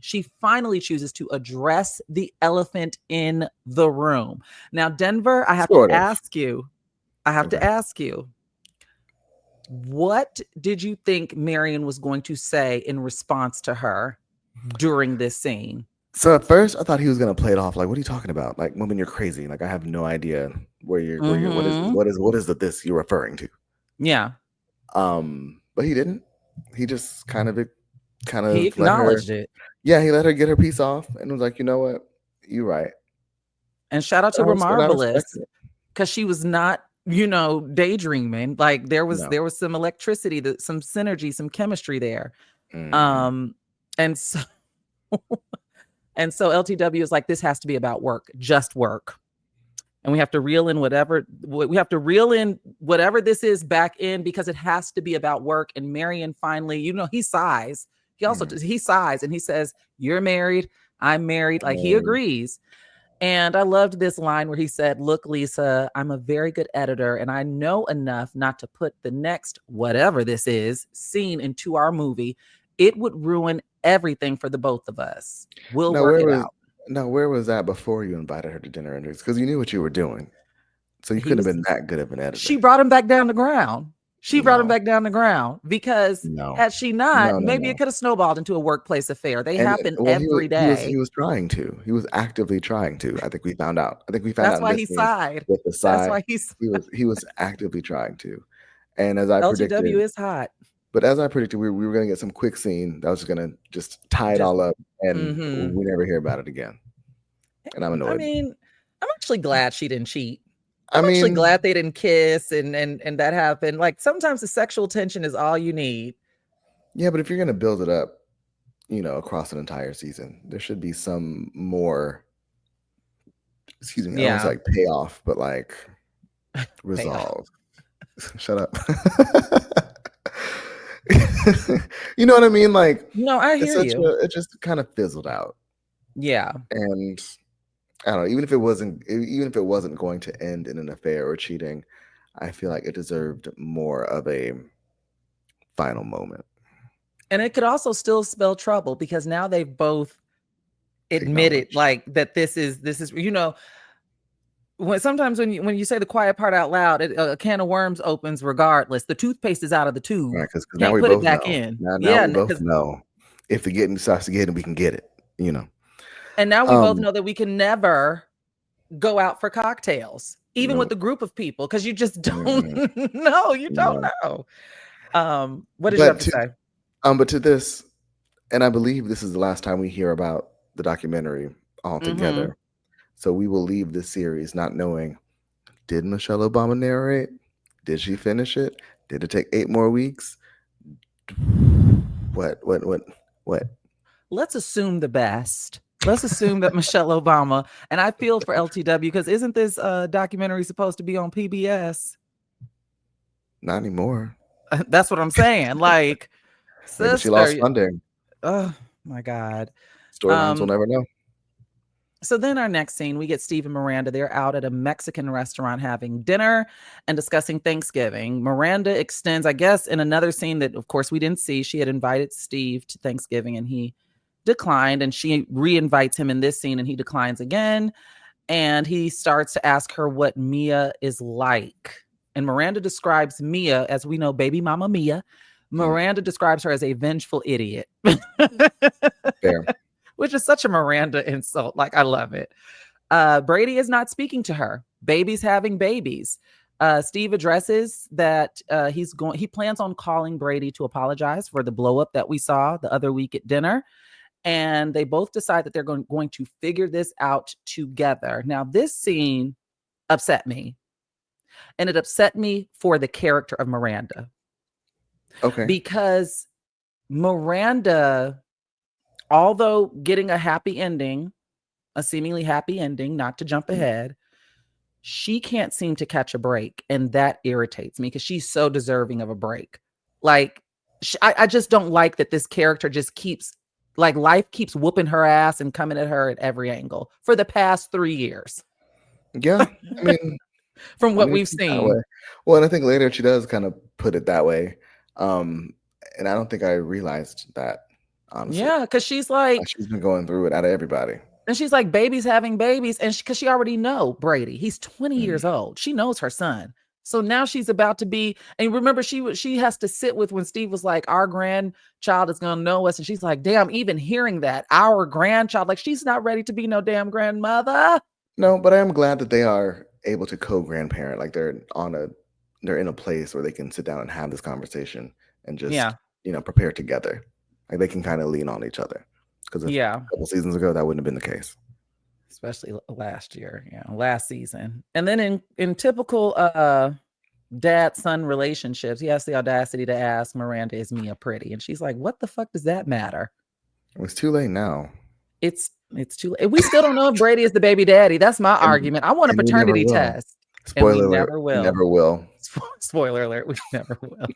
A: she finally chooses to address the elephant in the room. Now, Denver, I have to ask you, what did you think Marion was going to say in response to her during this scene?
B: So at first I thought he was going to play it off like, what are you talking about? Like, woman, you're crazy. Like, I have no idea where you're what is this you're referring to?
A: Yeah.
B: But he didn't. He just kind of
A: he acknowledged it.
B: Yeah, he let her get her piece off and was like, you know what? You're right.
A: And shout out to Remarvelous, because she was not, daydreaming. Like there was some electricity, some synergy, some chemistry there. And so LTW is like, this has to be about work, just work. And we have to reel in whatever this is back in, because it has to be about work. And Marion finally, he sighs. He sighs and he says, you're married, I'm married. Like he agrees. And I loved this line where he said, look, Lisa, I'm a very good editor and I know enough not to put the next, whatever this is, scene into our movie. It would ruin everything for the both of us. We'll work it out.
B: Now, where was that before you invited her to dinner? Because you knew what you were doing. So you couldn't have been that good of an editor.
A: She brought him back down to ground. She brought him back down the ground because had she not,
B: No.
A: maybe it could have snowballed into a workplace affair. They
B: And
A: happen
B: well,
A: every day.
B: he was trying to. He was actively trying to. I think we found out.
A: That's
B: In
A: why
B: this
A: he
B: scene
A: sighed.
B: with the
A: That's
B: sigh.
A: why
B: He was actively trying to. And as I
A: LGW
B: predicted,
A: is hot.
B: but as I predicted, we were going to get some quick scene that was just going to just tie it all up, and we never hear about it again. And I'm annoyed.
A: I mean, I'm actually glad she didn't cheat. I'm actually glad they didn't kiss and that happened. Like sometimes the sexual tension is all you need.
B: Yeah, but if you're going to build it up, across an entire season, there should be some more. Excuse me. I don't want to say like payoff, but like resolve. Shut up. You know what I mean? Like,
A: no, I hear you.
B: It just kind of fizzled out.
A: Yeah.
B: And I don't know, even if it wasn't going to end in an affair or cheating, I feel like it deserved more of a final moment. And
A: it could also still spell trouble because now they've both admitted like that this is when you say the quiet part out loud, a can of worms opens regardless. The toothpaste is out of the tube.
B: Right, because now we
A: put
B: both
A: it back
B: know.
A: in.
B: Now we both know if the getting starts to get it, we can get it.
A: And now we both know that we can never go out for cocktails, even with a group of people, because you just don't know. You don't know. What did you have to say?
B: But to this, and I believe this is the last time we hear about the documentary altogether. So we will leave this series not knowing, did Michelle Obama narrate? Did she finish it? Did it take 8 more weeks? What?
A: Let's assume the best. Let's assume that Michelle Obama, and I feel for LTW because isn't this documentary supposed to be on PBS?
B: Not anymore.
A: That's what I'm saying. Like,
B: maybe she lost funding.
A: Oh my God.
B: Storylines we'll never know.
A: So then our next scene, we get Steve and Miranda. They're out at a Mexican restaurant having dinner and discussing Thanksgiving. Miranda extends, I guess, in another scene that, of course, we didn't see. She had invited Steve to Thanksgiving and he declined. And she re-invites him in this scene and he declines again. And he starts to ask her what Mia is like. And Miranda describes Mia, as we know, baby mama Mia. Miranda describes her as a vengeful idiot.
B: Fair.
A: Which is such a Miranda insult. Like, I love it. Brady is not speaking to her. Baby's having babies. Steve addresses that he plans on calling Brady to apologize for the blow up that we saw the other week at dinner. And they both decide that they're going to figure this out together. Now, this scene upset me. And it upset me for the character of Miranda.
B: Okay.
A: Because Miranda, although getting a happy ending, a seemingly happy ending, not to jump ahead, she can't seem to catch a break. And that irritates me because she's so deserving of a break. Like, I just don't like that this character just keeps, like, life keeps whooping her ass and coming at her at every angle for the past 3 years.
B: Yeah. I mean,
A: from what we've seen.
B: Well, and I think later she does kind of put it that way. And I don't think I realized that. Honestly.
A: Yeah, because she's like,
B: she's been going through it out of everybody.
A: And she's like, baby's having babies. And because she already know Brady, he's 20 years old. She knows her son. So now she's about to be, and remember, she has to sit with when Steve was like, our grandchild is going to know us. And she's like, damn, even hearing that, our grandchild, like she's not ready to be no damn grandmother.
B: No, but I am glad that they are able to co-grandparent. Like they're in a place where they can sit down and have this conversation and just, prepare together. Like they can kind of lean on each other. Because a couple seasons ago, that wouldn't have been the case.
A: Especially last year, last season. And then in typical dad-son relationships, he has the audacity to ask Miranda, is Mia pretty? And she's like, what the fuck does that matter?
B: It's too late now.
A: It's too late. We still don't know if Brady is the baby daddy. That's my argument. I want a paternity test.
B: Spoiler alert.
A: Never will. Spoiler alert. We never will.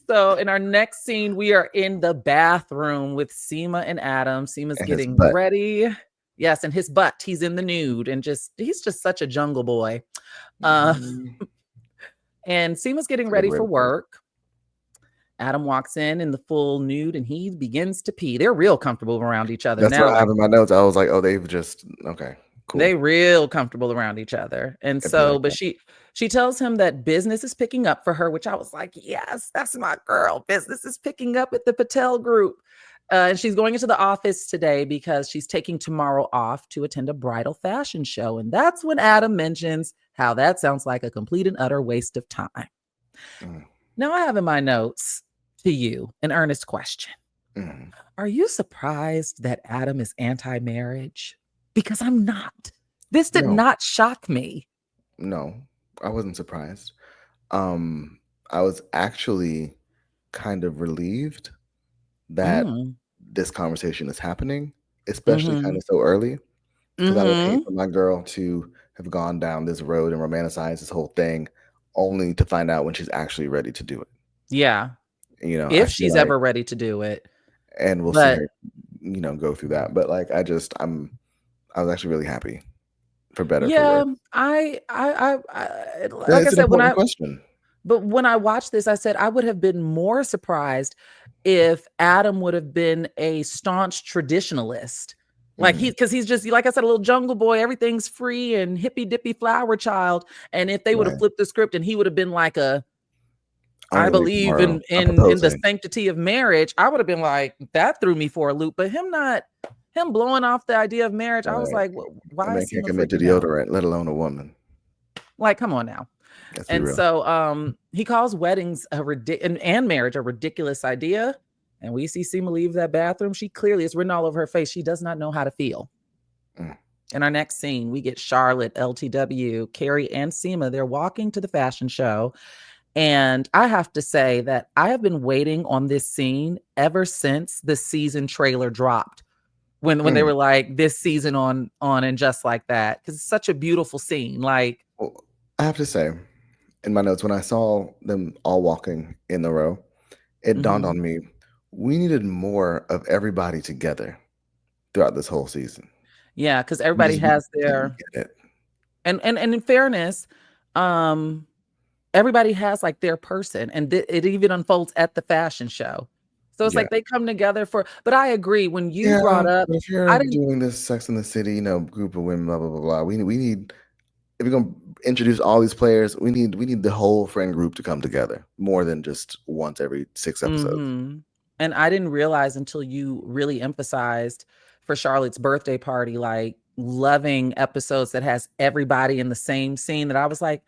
A: So in our next scene, we are in the bathroom with Sema and Adam. Sema's getting ready. Yes, and his butt. He's in the nude and he's just such a jungle boy. And Sema's getting ready for work. Adam walks in the full nude and he begins to pee. They're real comfortable around each other.
B: That's
A: now.
B: What I have in my notes. I was like, oh, they've just, okay. Cool.
A: They real comfortable around each other. And
B: It'd be like
A: so, but
B: that.
A: she tells him that business is picking up for her, which I was like, yes, that's my girl. Business is picking up at the Patel Group. And she's going into the office today because she's taking tomorrow off to attend a bridal fashion show. And that's when Adam mentions how that sounds like a complete and utter waste of time.
B: Mm.
A: Now, I have in my notes to you an earnest question.
B: Mm.
A: Are you surprised that Adam is anti-marriage? Because I'm not. This did
B: No.
A: not shock me.
B: No, I wasn't surprised. I was actually kind of relieved that
A: Mm.
B: this conversation is happening, especially kind
A: Mhm.
B: of so early, because I would hate
A: Mhm.
B: for my girl to have gone down this road and romanticize this whole thing only to find out when she's actually ready to do it.
A: Yeah.
B: I
A: If
B: feel
A: she's
B: like,
A: ever ready to do it.
B: and we'll see
A: But
B: her, go through that. But like, I was actually really happy, for better, for
A: yeah,
B: worse. But
A: like I
B: it's an
A: said,
B: important question.
A: when I watched this, I said I would have been more surprised if Adam would have been a staunch traditionalist. Like
B: Mhm.
A: because he's just like I said, a little jungle boy, everything's free and hippy dippy flower child. And if they would have
B: Right.
A: flipped the script and he would have been like
B: I want
A: I
B: you to leave
A: believe
B: tomorrow. I'm
A: in the
B: proposing.
A: sanctity of marriage, I would have been like, that threw me for a loop. But him blowing off the idea of marriage, I was
B: Right.
A: like,
B: A
A: why
B: man
A: is
B: can't
A: Seema
B: commit to
A: freaking out?
B: deodorant, let alone a woman.
A: Like, come on now.
B: Let's be
A: And
B: real.
A: so he calls weddings and marriage a ridiculous idea. And we see Seema leave that bathroom. She clearly, it's written all over her face. She does not know how to feel.
B: Mm.
A: In our next scene, we get Charlotte, LTW, Carrie, and Seema. They're walking to the fashion show. And I have to say that I have been waiting on this scene ever since the season trailer dropped. When they
B: Mm.
A: were like this season on and just like that, because it's such a beautiful scene. Like,
B: Well, I have to say, in my notes, when I saw them all walking in the row, it dawned on
A: mhm.
B: me we needed more of everybody together throughout this whole season.
A: Yeah, because
B: We
A: everybody
B: just really
A: has
B: didn't
A: their
B: get it.
A: and in fairness, um, everybody has like their person, and it even unfolds at the fashion show. So it's
B: Yeah.
A: like they come together for. But I agree when you
B: Yeah,
A: brought up,
B: but if you're
A: I didn't.
B: doing this Sex in the City, group of women, blah blah blah blah, we need if you're gonna introduce all these players, we need the whole friend group to come together more than just once every 6 episodes.
A: Mhm. And I didn't realize until you really emphasized for Charlotte's birthday party, like loving episodes that has everybody in the same scene that I was like,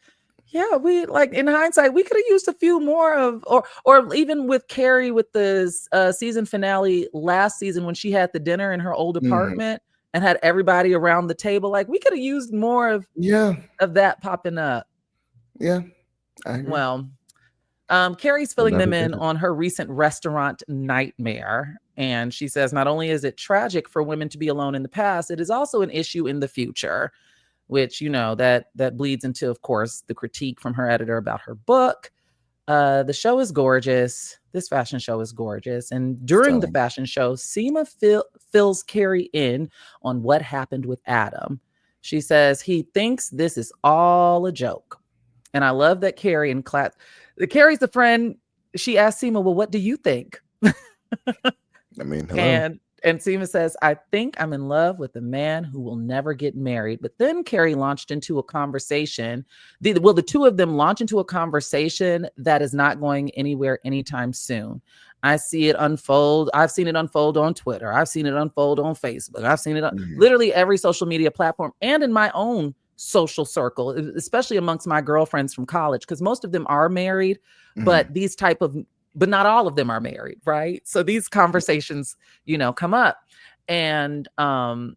A: yeah, we like in hindsight, we could have used a few more of, or even with Carrie with the season finale last season when she had the dinner in her old
B: Mhm.
A: apartment and had everybody around the table. Like we could have used more
B: Yeah,
A: of that popping up.
B: yeah, I agree.
A: Well, Carrie's
B: We'll
A: filling
B: never
A: them
B: get
A: in
B: it.
A: on her recent restaurant nightmare. And she says, not only is it tragic for women to be alone in the past, it is also an issue in the future, which, that bleeds into, of course, the critique from her editor about her book. The show is gorgeous. This fashion show is gorgeous. And during the
B: Stunning.
A: fashion show, Seema fills Carrie in on what happened with Adam. She says he thinks this is all a joke. And I love that Carrie in class, Carrie's the friend. She asked Seema, well, what do you think?
B: I mean, hello.
A: And Seema says, I think I'm in love with a man who will never get married. But then Carrie launched into a conversation. The two of them launch into a conversation that is not going anywhere anytime soon. I see it unfold. I've seen it unfold on Twitter. I've seen it unfold on Facebook. I've seen it on
B: Mhm.
A: literally every social media platform and in my own social circle, especially amongst my girlfriends from college, because most of them are married,
B: Mhm.
A: but not all of them are married, right? So these conversations, come up. And where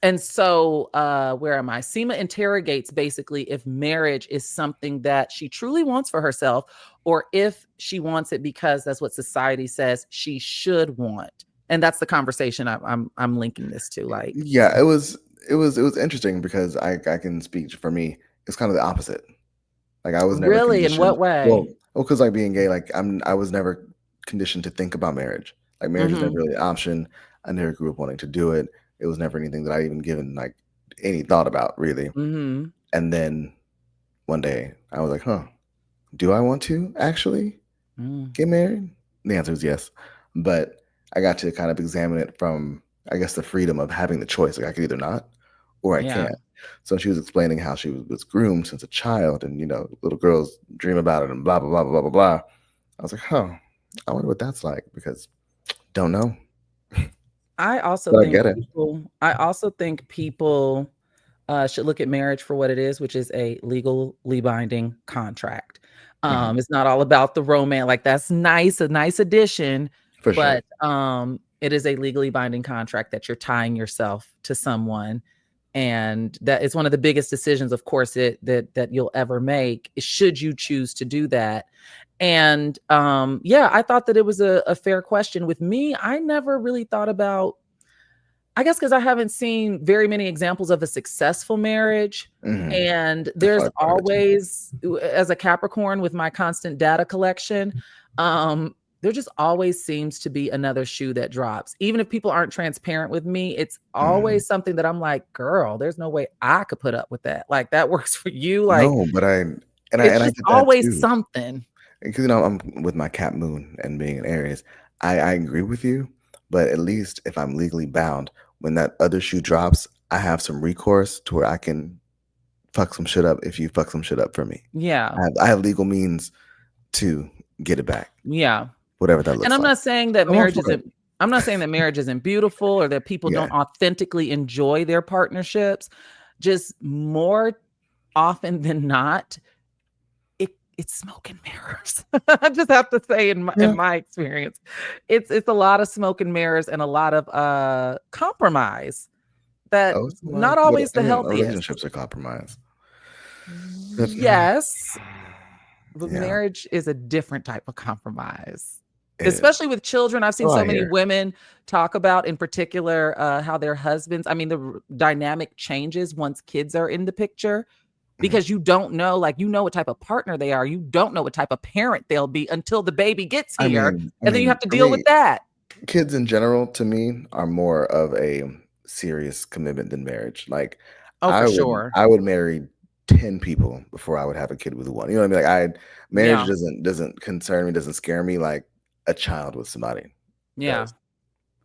A: am I? Seema interrogates basically if marriage is something that she truly wants for herself, or if she wants it because that's what society says she should want. And that's the conversation I'm linking this to. Like,
B: Yeah, it was interesting because I can speak for me. It's kind of the opposite. Like I was never
A: really, in
B: conditioned.
A: what way?
B: Because like being gay, like I was never conditioned to think about marriage. Like marriage was never
A: Mm-hmm.
B: really an option. I never grew up wanting to do it. It was never anything that I even given like any thought about really.
A: Mm-hmm.
B: And then one day I was like, huh, do I want to actually
A: Mm.
B: get married? The answer is yes. But I got to kind of examine it from, I guess, the freedom of having the choice. Like I could either not, or I
A: Yeah.
B: can't. So she was explaining how she was groomed since a child, and little girls dream about it and blah blah blah blah blah blah. I was like, huh, I wonder what that's like, because don't know.
A: I also
B: But I
A: think
B: get it.
A: people should look at marriage for what it is, which is a legally binding contract.
B: Mhm.
A: It's not all about the romance. Like, that's nice, a nice addition,
B: For sure.
A: but it is a legally binding contract that you're tying yourself to someone, and that is one of the biggest decisions, of course, that you'll ever make, should you choose to do that. And yeah, I thought that it was a fair question. With me, I never really thought about, I guess because I haven't seen very many examples of a successful marriage.
B: Mhm.
A: And
B: That's
A: there's
B: probably part of it too.
A: always, as a Capricorn with my constant data collection, there just always seems to be another shoe that drops. Even if people aren't transparent with me, it's
B: Mhm.
A: always something that I'm like, girl, there's no way I could put up with that. Like, that works for you. Like,
B: No, but
A: it's
B: I
A: just
B: get that
A: always
B: too.
A: something.
B: Because I'm with my Cap Moon and being in Aries. I agree with you, but at least if I'm legally bound, when that other shoe drops, I have some recourse to where I can fuck some shit up if you fuck some shit up for me.
A: Yeah.
B: I have legal means to get it back,
A: Yeah.
B: whatever that
A: And
B: looks
A: I'm
B: like.
A: not saying that
B: I'm all
A: marriage
B: for it.
A: isn't I'm not saying that marriage isn't beautiful or that people
B: Yeah.
A: don't authentically enjoy their partnerships. Just more often than not, it's smoke and mirrors. I just have to say, in
B: Yeah.
A: my experience, it's a lot of smoke and mirrors and a lot of compromise that
B: Oh, it's a lot.
A: not
B: But
A: always
B: I
A: the
B: mean,
A: healthiest.
B: relationships are compromised. But
A: Yes, but
B: yeah,
A: marriage is a different type of compromise,
B: it is.
A: especially with children. I've seen
B: Oh, I
A: so many
B: hear.
A: women talk about, in particular, how their husbands, I mean, the dynamic changes once kids are in the picture,
B: Mhm.
A: because you don't know, like, what type of partner they are. You don't know what type of parent they'll be until the baby gets here.
B: I
A: And then you
B: mean,
A: have to
B: for
A: deal with
B: me,
A: that.
B: kids in general, to me, are more of a serious commitment than marriage. Like,
A: Oh, for sure.
B: I would marry 10 people before I would have a kid with one. You know what I mean? Like, marriage
A: Yeah.
B: doesn't concern me, doesn't scare me like a child with somebody
A: Yeah.
B: does.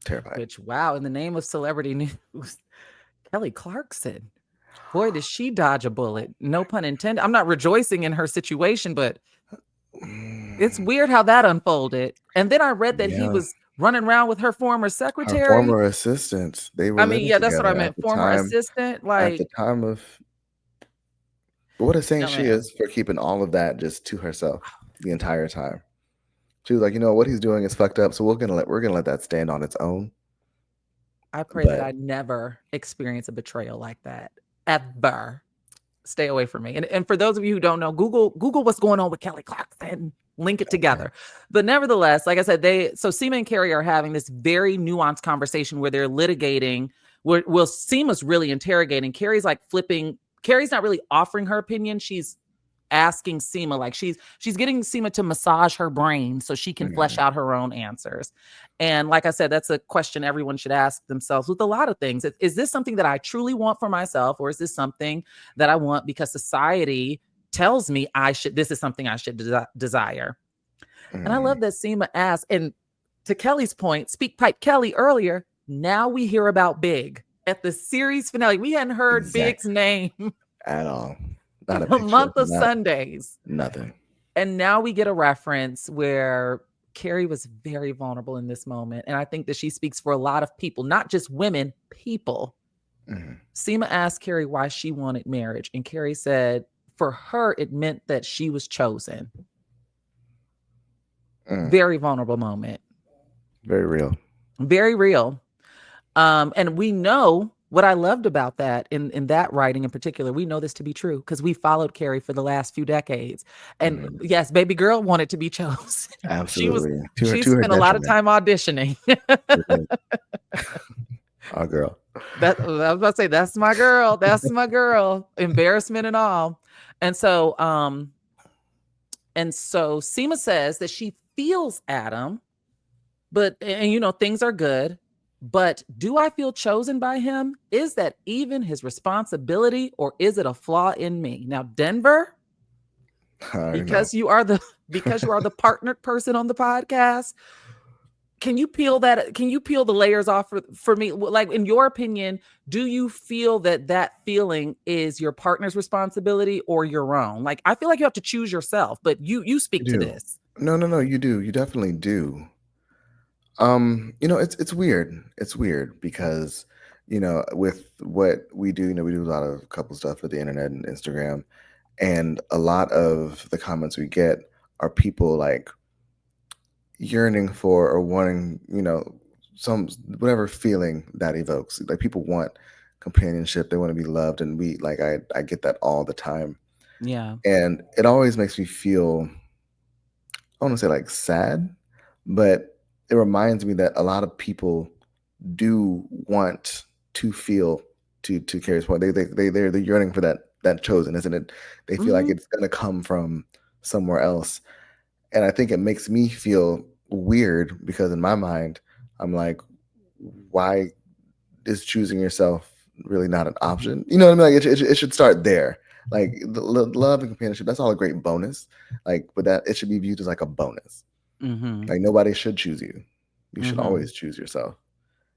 B: Terrified.
A: Which, wow, in the name of celebrity news, Kelly Clarkson. Boy, did she dodge a bullet. No pun intended. I'm not rejoicing in her situation, but it's
B: Mm,
A: weird how that unfolded. And then I read that he
B: yeah.
A: was running around with her former
B: Her
A: secretary.
B: former assistants, they were
A: I mean,
B: living
A: yeah, that's what I
B: together
A: meant. Former assistant.
B: at the
A: Like,
B: time of what a saint
A: no,
B: she
A: man.
B: is for keeping all of that just to herself the entire time. She was like, what he's doing is fucked up, so we're gonna let that stand on its own.
A: I pray that
B: But
A: I never experience a betrayal like that. Ever. Stay away from me. And for those of you who don't know, Google what's going on with Kelly Clarkson. Link it together. But nevertheless, like I said, Seema and Carrie are having this very nuanced conversation where they're litigating. Where Seema's really interrogating. Carrie's like flipping. Carrie's not really offering her opinion. She's asking Seema, like she's getting Seema to massage her brain so she can flesh
B: mhm,
A: out her own answers. And like I said, that's a question everyone should ask themselves with a lot of things. Is this something that I truly want for myself, or is this something that I want because society tells me this is something I should desire? And I
B: mhm,
A: love that Seema asked, and to Kelly's point, Speak Pipe Kelly earlier, now we hear about Big at the series finale. We hadn't heard Big's
B: exactly,
A: name
B: at all. Not
A: in
B: a
A: a
B: picture,
A: month of
B: not
A: Sundays.
B: nothing.
A: And now we get a reference where Carrie was very vulnerable in this moment. And I think that she speaks for a lot of people, not just women, people.
B: Mhm,
A: Seema asked Carrie why she wanted marriage. And Carrie said for her, it meant that she was chosen.
B: mm,
A: Very vulnerable moment.
B: very real.
A: Very real. And we know what I loved about that in that writing in particular. We know this to be true because we followed Carrie for the last few decades. And
B: Mhm,
A: yes, baby girl wanted to be chosen.
B: absolutely.
A: She
B: To her
A: spent a lot of
B: detriment.
A: time auditioning.
B: She did. Our girl.
A: That I was about to say, that's my girl. That's my girl. Embarrassment and all. And so Seema says that she feels Adam, but things are good. But do I feel chosen by him? Is that even his responsibility, or is it a flaw in me? Now, Denver,
B: I already know.
A: because you are the partnered person on the podcast, can you peel the layers off for me? Like, in your opinion, do you feel that feeling is your partner's responsibility or your own? Like, I feel like you have to choose yourself, but you
B: You
A: speak to
B: do.
A: this.
B: No, you do. You definitely do. It's weird. It's weird because, with what we do, we do a lot of couple stuff with the internet and Instagram, and a lot of the comments we get are people like yearning for or wanting, some whatever feeling that evokes. Like, people want companionship, they want to be loved, and I get that all the time.
A: Yeah.
B: And it always makes me feel, I want to say, like, sad, but it reminds me that a lot of people do want to feel, to Carrie's point. They're yearning for that chosen, isn't it? They feel like
A: Mhm.
B: it's gonna come from somewhere else, and I think it makes me feel weird because in my mind, I'm like, why is choosing yourself really not an option? You know what I mean? Like, it should start there. Like, the love and companionship, that's all a great bonus. Like, but that it should be viewed as like a bonus.
A: Mhm.
B: Like, nobody should choose you. You should
A: Mhm.
B: always choose yourself.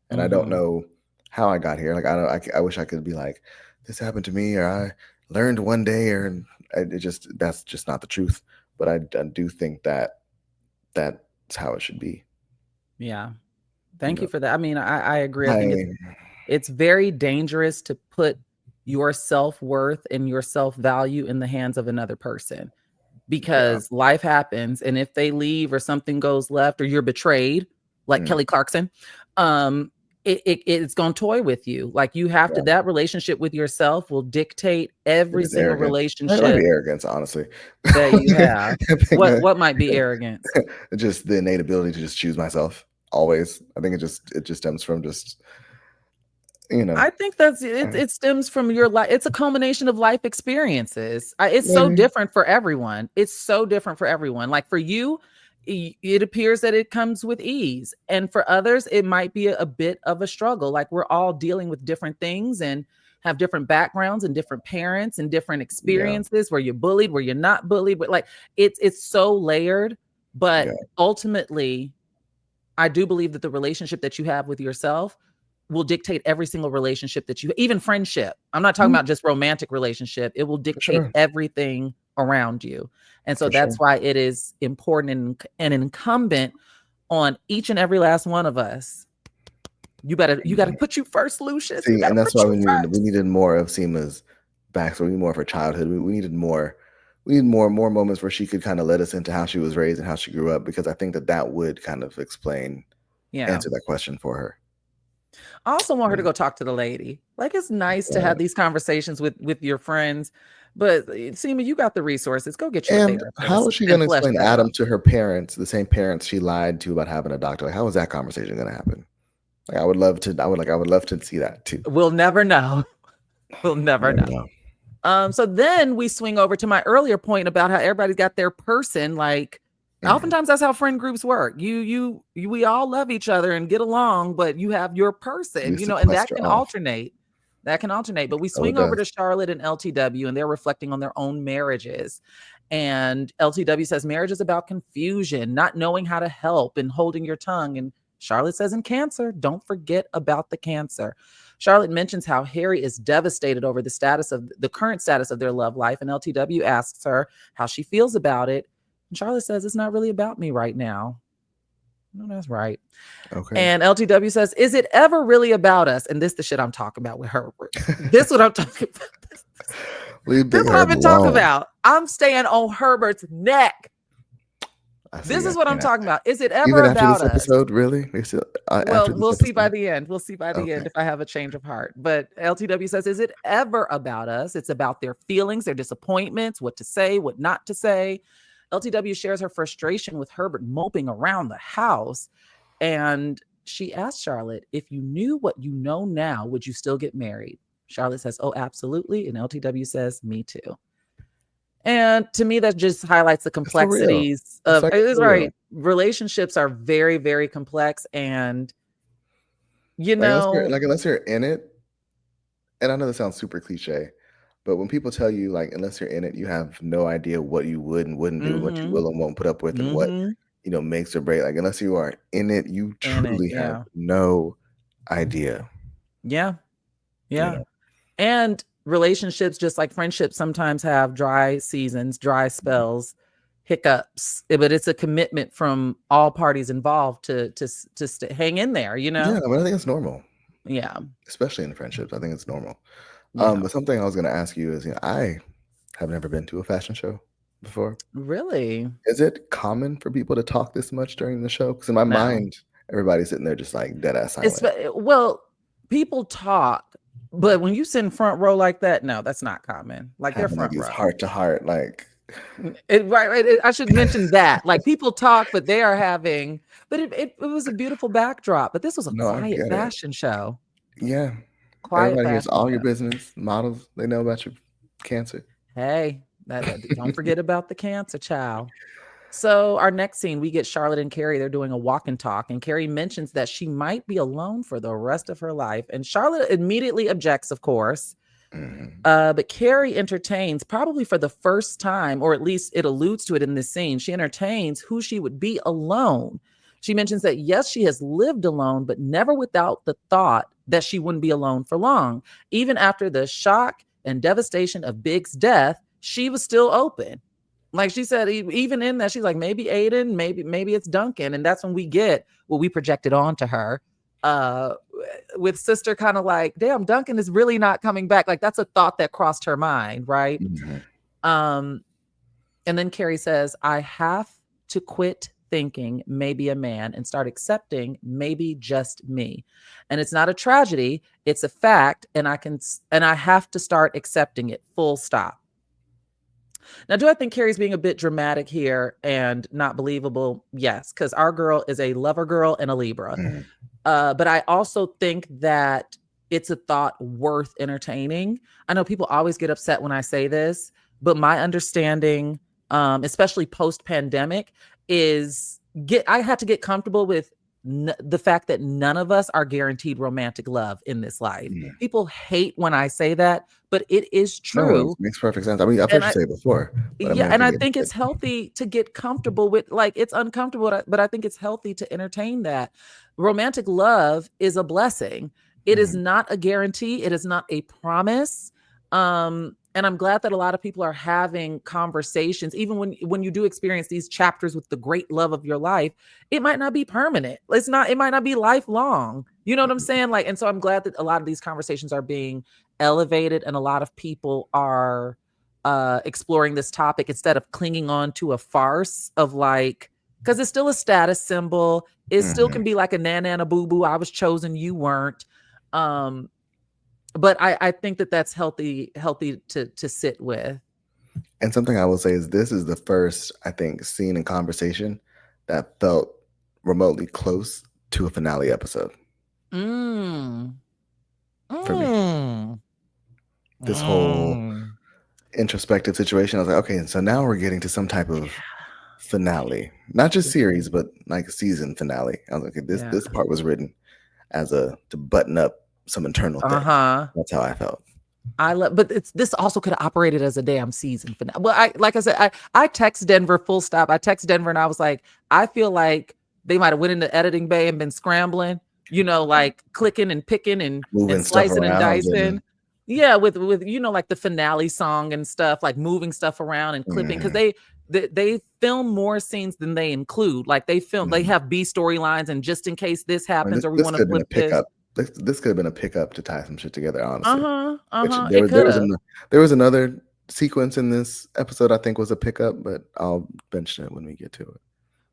B: And I don't
A: Mhm.
B: know how I got here. Like, I don't. I wish I could be like, this happened to me, or I learned one day, or that's just not the truth. But I do think that's how it should be.
A: Yeah.
B: You
A: Thank you
B: know,
A: for that. I mean, I agree. I think
B: I
A: it's very dangerous to put your self-worth and your self-value in the hands of another person,
B: yeah.
A: because life happens, and if they leave or something goes left or you're betrayed, like
B: Mm,
A: Kelly Clarkson, um, it's gonna toy with you. Like, you have to,
B: yeah.
A: that relationship with yourself will dictate
B: It
A: every
B: is
A: single
B: arrogance. It might be
A: relationship
B: arrogance, honestly.
A: that you have.
B: I think
A: What might be arrogance?
B: just the innate ability to just choose myself always. I think it just stems from just, you know,
A: I think that's it. It stems from your life. It's a culmination of life experiences. It's so
B: maybe.
A: different for everyone. It's so different for everyone. Like, for you, it appears that it comes with ease, and for others, it might be a bit of a struggle. Like, we're all dealing with different things and have different backgrounds and different parents and different
B: Yeah,
A: experiences, where you're bullied, where you're not bullied. But, like, it's so layered.
B: yeah,
A: But ultimately, I do believe that the relationship that you have with yourself will dictate every single relationship that you, even friendship. I'm not talking
B: mm,
A: about just romantic relationship. It will
B: for
A: dictate
B: sure,
A: everything around you. And so
B: for sure.
A: that's why it is important and incumbent on each and every last one of us. You gotta put you first, Lucius. You
B: See,
A: gotta
B: and that's
A: put
B: why
A: you
B: we
A: first.
B: needed more of Seema's backstory. We needed more of her childhood. We needed more. We need more moments where she could kind of let us into how she was raised and how she grew up, because I think that would kind of
A: Yeah.
B: answer that question for her.
A: I also want her to
B: Yeah.
A: go talk to the lady. Like, it's nice to have
B: Right.
A: these conversations with your friends, but Seema, you got the resources. Go get you a
B: And how
A: therapist
B: is she going
A: and
B: to
A: flesh
B: explain
A: that
B: Adam
A: out.
B: to her parents, the same parents she lied to about having a doctor? Like, how is that conversation going to happen? Like, I would love to. I would love to see that too.
A: We'll never know. We'll
B: I
A: never know.
B: never know.
A: So then we swing over to my earlier point about how everybody's got their person. Like,
B: Mm.
A: oftentimes that's how friend groups work. We all love each other and get along, but you have your person,
B: We
A: and that
B: sequester
A: can
B: off.
A: alternate. That can alternate. But we
B: Oh, it
A: swing over
B: does.
A: to Charlotte and LTW, and they're reflecting on their own marriages. And LTW says marriage is about confusion, not knowing how to help, and holding your tongue. And Charlotte says, in cancer, don't forget about the cancer. Charlotte mentions how Harry is devastated over the current status of their love life. And LTW asks her how she feels about it. And Charlotte says, it's not really about me right now. No, that's right.
B: Okay.
A: And LTW says, is it ever really about us? And this is the shit I'm talking about with Herbert. This is what I'm talking about.
B: Leave
A: This
B: Big
A: is what I've
B: Herb
A: been talking
B: alone.
A: about. I'm staying on Herbert's neck.
B: I see.
A: This
B: I
A: is what I'm
B: can't.
A: talking about. Is it ever
B: Even after
A: about
B: this
A: us?
B: episode, really? We still,
A: Well,
B: after this
A: we'll see by
B: episode?
A: the end. We'll see by the
B: Okay.
A: end if I have a change of heart. But LTW says, is it ever about us? It's about their feelings, their disappointments, what to say, what not to say. LTW shares her frustration with Herbert moping around the house. And she asked Charlotte, if you knew what you know now, would you still get married? Charlotte says, oh, absolutely. And LTW says, me too. And to me, that just highlights the
B: It's so real.
A: complexities
B: It's
A: of
B: like
A: it
B: it's
A: is
B: so real.
A: right. Relationships are very, very complex. And, you
B: Like,
A: know,
B: unless you're in it, and I know this sounds super cliche, but when people tell you, like, unless you're in it, you have no idea what you would and wouldn't do, and what you
A: mm-hmm,
B: will and won't put up with, and what
A: mm-hmm.
B: makes or break. Like, unless you are in it, you truly have no idea.
A: Yeah. And relationships, just like friendships, sometimes have dry seasons, dry spells, hiccups, but it's a commitment from all parties involved to hang in there,
B: Yeah, but I think it's normal.
A: Yeah,
B: especially in friendships, I think it's normal. But something I was going to ask you is, I have never been to a fashion show before.
A: Really?
B: Is it common for people to talk this much during the show? Because in my mind, everybody's sitting there just like dead ass silent.
A: Well, people talk, but when you sit in front row like that, no, that's not common. Like they're front row,
B: heart to heart, like.
A: Right. I should mention that. Like people talk, but they are having. But it was a beautiful backdrop. But this was a quiet fashion show.
B: Yeah,
A: quiet.
B: Everybody hears all your business. Models, they know about your cancer.
A: Hey, don't forget about the cancer, child. So our next scene, we get Charlotte and Carrie. They're doing a walk and talk, and Carrie mentions that she might be alone for the rest of her life. And Charlotte immediately objects, of course. But Carrie entertains, probably for the first time, or at least it alludes to it in this scene. She entertains who she would be alone. She mentions that, yes, she has lived alone, but never without the thought that she wouldn't be alone for long. Even after the shock and devastation of Big's death, she was still open. Like she said, even in that, she's like, maybe Aiden, maybe it's Duncan. And that's when we get what we projected onto her. With sister kind of like, damn, Duncan is really not coming back. Like that's a thought that crossed her mind, right? And then Carrie says, I have to quit thinking maybe a man and start accepting maybe just me. And it's not a tragedy, it's a fact, and I have to start accepting it, full stop. Now, do I think Carrie's being a bit dramatic here and not believable? Yes, because our girl is a lover girl and a Libra. But I also think that it's a thought worth entertaining. I know people always get upset when I say this, but my understanding, especially post-pandemic, is I had to get comfortable with the fact that none of us are guaranteed romantic love in this life. People hate when I say that, but it is true.
B: No, it makes perfect sense. I mean, I've heard you say it before.
A: I think it's healthy to get comfortable with, like, it's uncomfortable, but I think it's healthy to entertain that. Romantic love is a blessing. It is not a guarantee. It is not a promise. And I'm glad that a lot of people are having conversations, even when you do experience these chapters with the great love of your life, it might not be permanent. It might not be lifelong. You know what I'm saying? Like, and so I'm glad that a lot of these conversations are being elevated and a lot of people are exploring this topic instead of clinging on to a farce of like, because it's still a status symbol. It still can be like a nana boo boo. I was chosen, you weren't. But I think that that's healthy to sit with.
B: And something I will say is this is the first, I think, scene and conversation that felt remotely close to a finale episode. For me. This whole introspective situation, I was like, okay, so now we're getting to some type of finale. Not just series, but like season finale. I was like, okay, this part was written as to button up some internal thing. That's how I felt.
A: But this also could have operated as a damn season finale. Well, like I said, I text Denver full stop. I text Denver and I was like, I feel like they might have went into editing bay and been scrambling, like clicking and picking and slicing and dicing. Yeah, with like the finale song and stuff, like moving stuff around and clipping, because they film more scenes than they include. Like they have B storylines, and just in case this happens, or we want to flip this.
B: This could have been a pickup to tie some shit together, honestly. There was another sequence in this episode I think was a pickup, but I'll mention it when we get to it.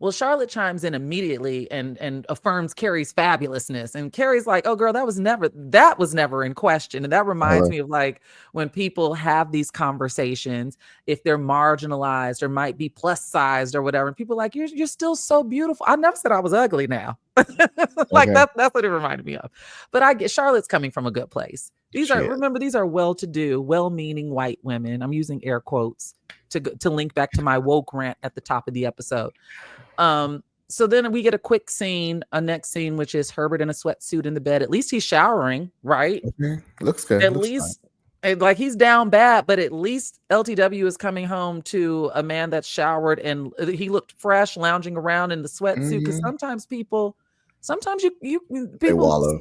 A: Well, Charlotte chimes in immediately and affirms Carrie's fabulousness. And Carrie's like, oh, girl, that was never in question. And that reminds me of like when people have these conversations, if they're marginalized or might be plus sized or whatever, and people are like, you're still so beautiful. I never said I was ugly now. Like that's what it reminded me of. But I get Charlotte's coming from a good place. These are well-to-do, well-meaning white women. I'm using air quotes to link back to my woke rant at the top of the episode. So then we get a next scene, which is Herbert in a sweatsuit in the bed. At least he's showering, right?
B: Okay. Looks good.
A: At least Like he's down bad, but at least LTW is coming home to a man that's showered and he looked fresh, lounging around in the sweatsuit. Because sometimes people
B: They
A: people
B: wallow.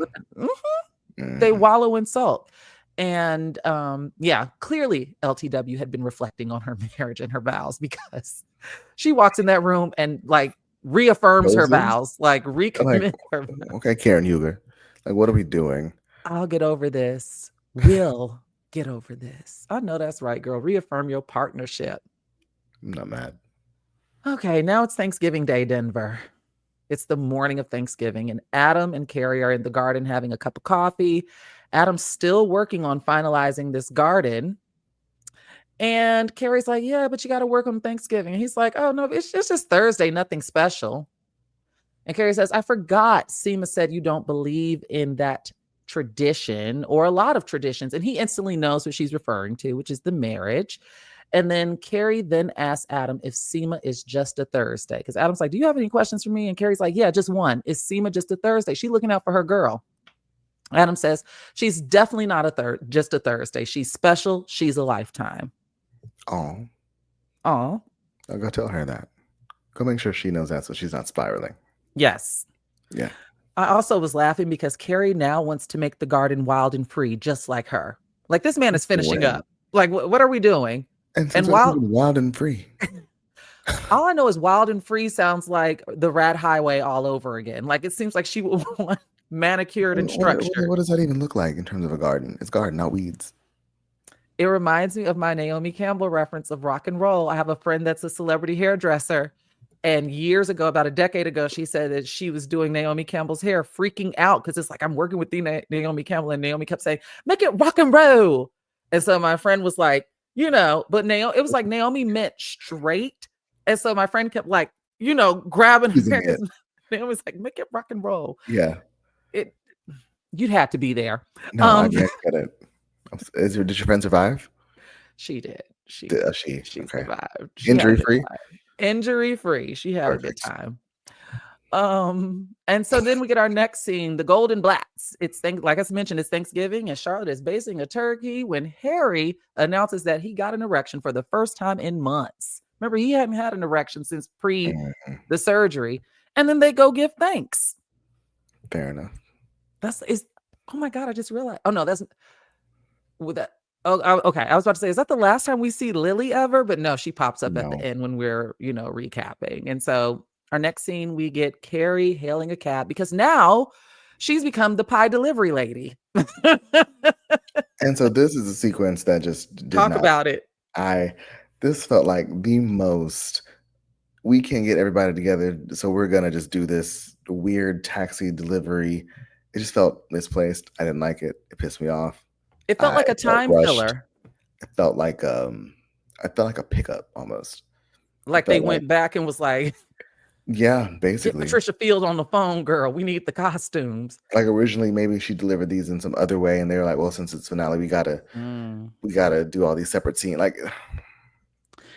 A: they wallow in salt. And clearly LTW had been reflecting on her marriage and her vows, because she walks in that room and like reaffirms her vows, like recommits her vows.
B: Okay, Karen Huger, like, what are we doing?
A: I'll get over this. We'll get over this. I know that's right, girl. Reaffirm your partnership.
B: I'm not mad.
A: Okay, now it's Thanksgiving Day, Denver. It's the morning of Thanksgiving, and Adam and Carrie are in the garden having a cup of coffee. Adam's still working on finalizing this garden. And Carrie's like, yeah, but you got to work on Thanksgiving. And he's like, oh, no, it's just Thursday, nothing special. And Carrie says, I forgot Seema said you don't believe in that tradition or a lot of traditions. And he instantly knows what she's referring to, which is the marriage. And then Carrie then asks Adam if Seema is just a Thursday. Because Adam's like, do you have any questions for me? And Carrie's like, yeah, just one. Is Seema just a Thursday? She's looking out for her girl. Adam says, she's definitely not just a Thursday. She's special. She's a lifetime.
B: Oh.
A: Oh.
B: I'll go tell her that. Go make sure she knows that so she's not spiraling.
A: Yes.
B: Yeah.
A: I also was laughing because Carrie now wants to make the garden wild and free, just like her. Like, this man is finishing up. Like, what are we doing?
B: And wild and free.
A: All I know is wild and free sounds like the Rat Highway all over again. Like, it seems like she would want manicured and structured.
B: What does that even look like in terms of a garden? It's garden, not weeds.
A: It reminds me of my Naomi Campbell reference of rock and roll. I have a friend that's a celebrity hairdresser. And years ago, about a decade ago, she said that she was doing Naomi Campbell's hair, freaking out because it's like, I'm working with Naomi Campbell. And Naomi kept saying, make it rock and roll. And so my friend was like, but it was like Naomi meant straight. And so my friend kept like, grabbing her hair. Naomi's like, make it rock and roll.
B: Yeah.
A: You'd have to be there.
B: No, I get it. Did your friend survive?
A: She did. She
B: okay.
A: survived.
B: Injury-free?
A: Injury-free. She had a good time. And so then we get our next scene, the Golden Blacks. Like I mentioned, it's Thanksgiving, and Charlotte is basting a turkey when Harry announces that he got an erection for the first time in months. Remember, he hadn't had an erection since the surgery. And then they go give thanks.
B: Fair enough.
A: Oh my God, I just realized. Oh no, that's with that. Oh, okay. I was about to say, is that the last time we see Lily ever? But no, she pops up at the end when we're, recapping. And so our next scene, we get Carrie hailing a cab because now she's become the pie delivery lady.
B: And so this is a sequence that just did
A: Talk about it.
B: This felt like the most, we can't get everybody together, so we're going to just do this weird taxi delivery. It just felt misplaced. I didn't like it. It pissed me off.
A: It felt like a time filler.
B: It felt like a pickup almost.
A: Like they went back and was like,
B: yeah, basically.
A: Get Patricia Field on the phone, girl. We need the costumes.
B: Like originally, maybe she delivered these in some other way, and they were like, well, since it's finale, we gotta do all these separate scenes. Like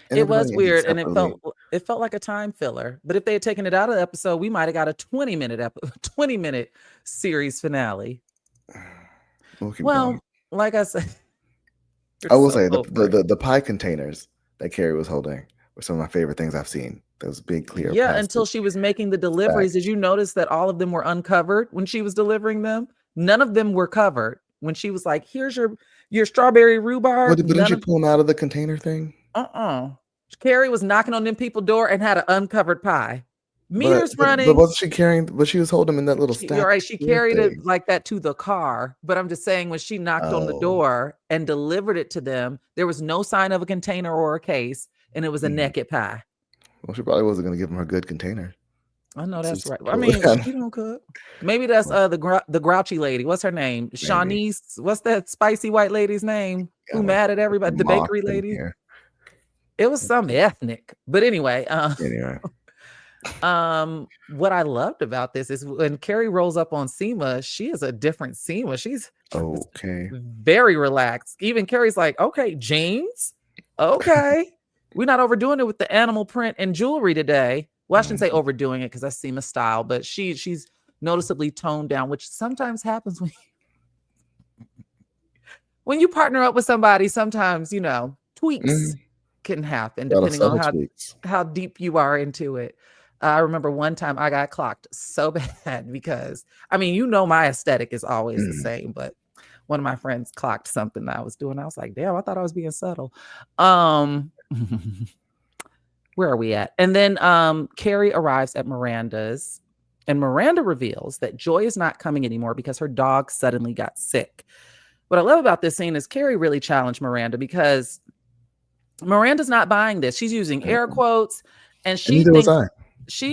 A: it was weird, and it felt like a time filler. But if they had taken it out of the episode, we might have got a 20-minute series finale. Well, like I said,
B: I will say the pie containers that Carrie was holding were some of my favorite things I've seen. Those big clear.
A: Yeah, until she was making the deliveries. Did you notice that all of them were uncovered when she was delivering them? None of them were covered. When she was like, "Here's your strawberry rhubarb."
B: But didn't she pull them out of the container thing?
A: Carrie was knocking on them people's door and had an uncovered pie. Meters running.
B: But wasn't she carrying? But she was holding them in that little stack.
A: You're right. She carried it like that to the car. But I'm just saying, when she knocked on the door and delivered it to them, there was no sign of a container or a case, and it was a naked pie.
B: Well, she probably wasn't going to give him her good container.
A: I know that's right. I mean, she don't cook. Maybe that's the grouchy lady. What's her name? Shanice. What's that spicy white lady's name? Who mad at everybody? The bakery lady. It was some ethnic. But anyway. What I loved about this is when Carrie rolls up on Seema, she is a different Seema. She's very relaxed. Even Carrie's like, okay, jeans. Okay. We're not overdoing it with the animal print and jewelry today. Well, I shouldn't say overdoing it because that's Seema's style, but she's noticeably toned down, which sometimes happens when you partner up with somebody, sometimes, tweaks can happen depending on how deep you are into it. I remember one time I got clocked so bad because, my aesthetic is always the same, but one of my friends clocked something I was doing. I was like, damn, I thought I was being subtle. Where are we at? And then Carrie arrives at Miranda's, and Miranda reveals that Joy is not coming anymore because her dog suddenly got sick. What I love about this scene is Carrie really challenged Miranda because Miranda's not buying this. She's using air quotes, and she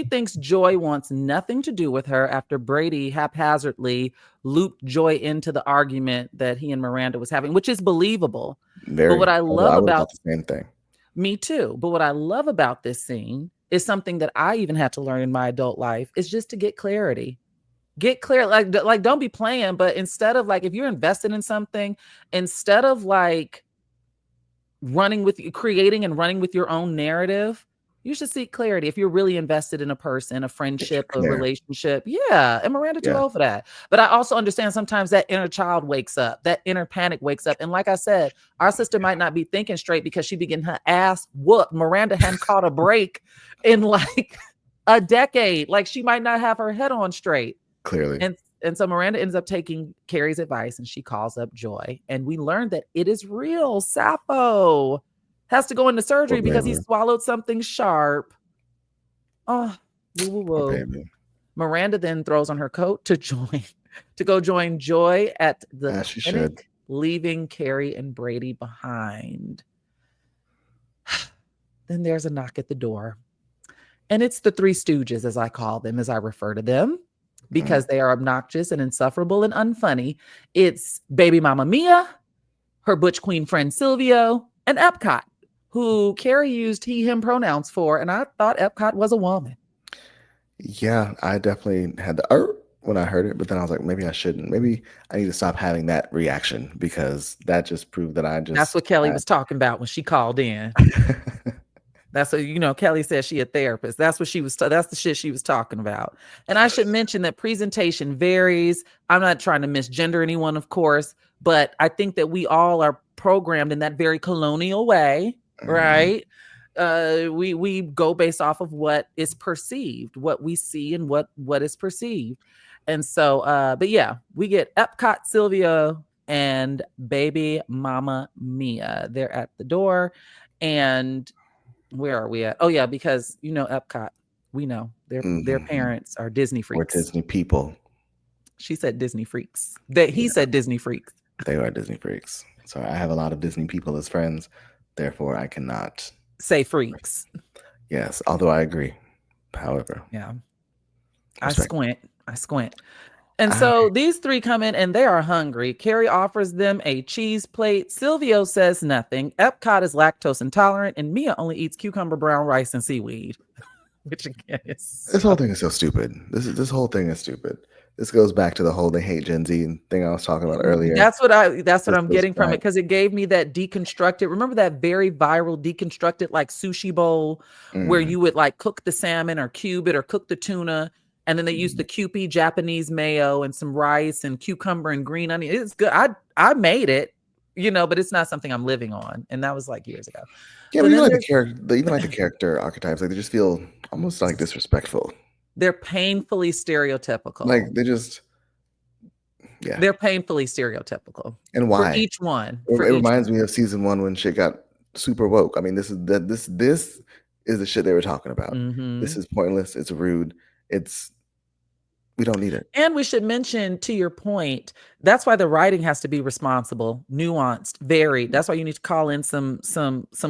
A: thinks Joy wants nothing to do with her after Brady haphazardly looped Joy into the argument that he and Miranda was having, which is believable. But what I love about
B: the same thing.
A: Me too. But what I love about this scene is something that I even had to learn in my adult life is just to get clarity. Get clear. Like don't be playing, but instead of if you're invested in something, instead of creating and running with your own narrative, you should seek clarity. If you're really invested in a person, a friendship, a relationship. Yeah. And Miranda too old for that. But I also understand sometimes that inner child wakes up, that inner panic wakes up. And like I said, our sister might not be thinking straight because she began her ass whooped. Miranda hadn't caught a break in a decade. She might not have her head on straight.
B: Clearly.
A: And so Miranda ends up taking Carrie's advice and she calls up Joy. And we learned that it is real. Sappho has to go into surgery because he swallowed something sharp. Oh, Miranda then throws on her coat to go join Joy at the clinic, leaving Carrie and Brady behind. Then there's a knock at the door. And it's the Three Stooges, as I call them, as I refer to them, because they are obnoxious and insufferable and unfunny. It's baby mama Mia, her butch queen friend Silvio, and Epcot, who Carrie used he, him pronouns for. And I thought Epcot was a woman.
B: Yeah, I definitely had the when I heard it, but then I was like, maybe I shouldn't. Maybe I need to stop having that reaction because that just proved that that's
A: what Kelly was talking about when she called in. That's what, Kelly says she a therapist. That's what that's the shit she was talking about. And I should mention that presentation varies. I'm not trying to misgender anyone, of course, but I think that we all are programmed in that very colonial way, right? We go based off of what is perceived, what we see and what is perceived. And so, but yeah, we get Epcot, Silvio, and baby mama Mia. They're at the door. And where are we at? Oh yeah, because Epcot, we know their parents are Disney freaks.
B: We're Disney people.
A: She said Disney freaks. He said Disney freaks.
B: They are Disney freaks. So I have a lot of Disney people as friends. Therefore, I cannot
A: say freaks.
B: Yes, although I agree. However,
A: yeah, I squint. And so these three come in and they are hungry. Carrie offers them a cheese plate. Silvio says nothing. Epcot is lactose intolerant, and Mia only eats cucumber, brown rice, and seaweed. Which again is
B: this whole thing is so stupid. This whole thing is stupid. This goes back to the whole they hate Gen Z thing I was talking about earlier.
A: That's what I'm getting from it, because it gave me that deconstructed. Remember that very viral deconstructed sushi bowl where you would cook the salmon or cube it or cook the tuna. And then they used the Kewpie Japanese mayo and some rice and cucumber and green onion. It's good. I made it, but it's not something I'm living on. And that was years ago.
B: Yeah, but even the character archetypes, they just feel almost disrespectful.
A: They're painfully stereotypical. They're painfully stereotypical.
B: And why?
A: For each one.
B: It reminds me of season 1 when shit got super woke. I mean, this is the shit they were talking about. Mm-hmm. This is pointless. It's rude. We don't need it.
A: And we should mention, to your point, that's why the writing has to be responsible, nuanced, varied. That's why you need to call in some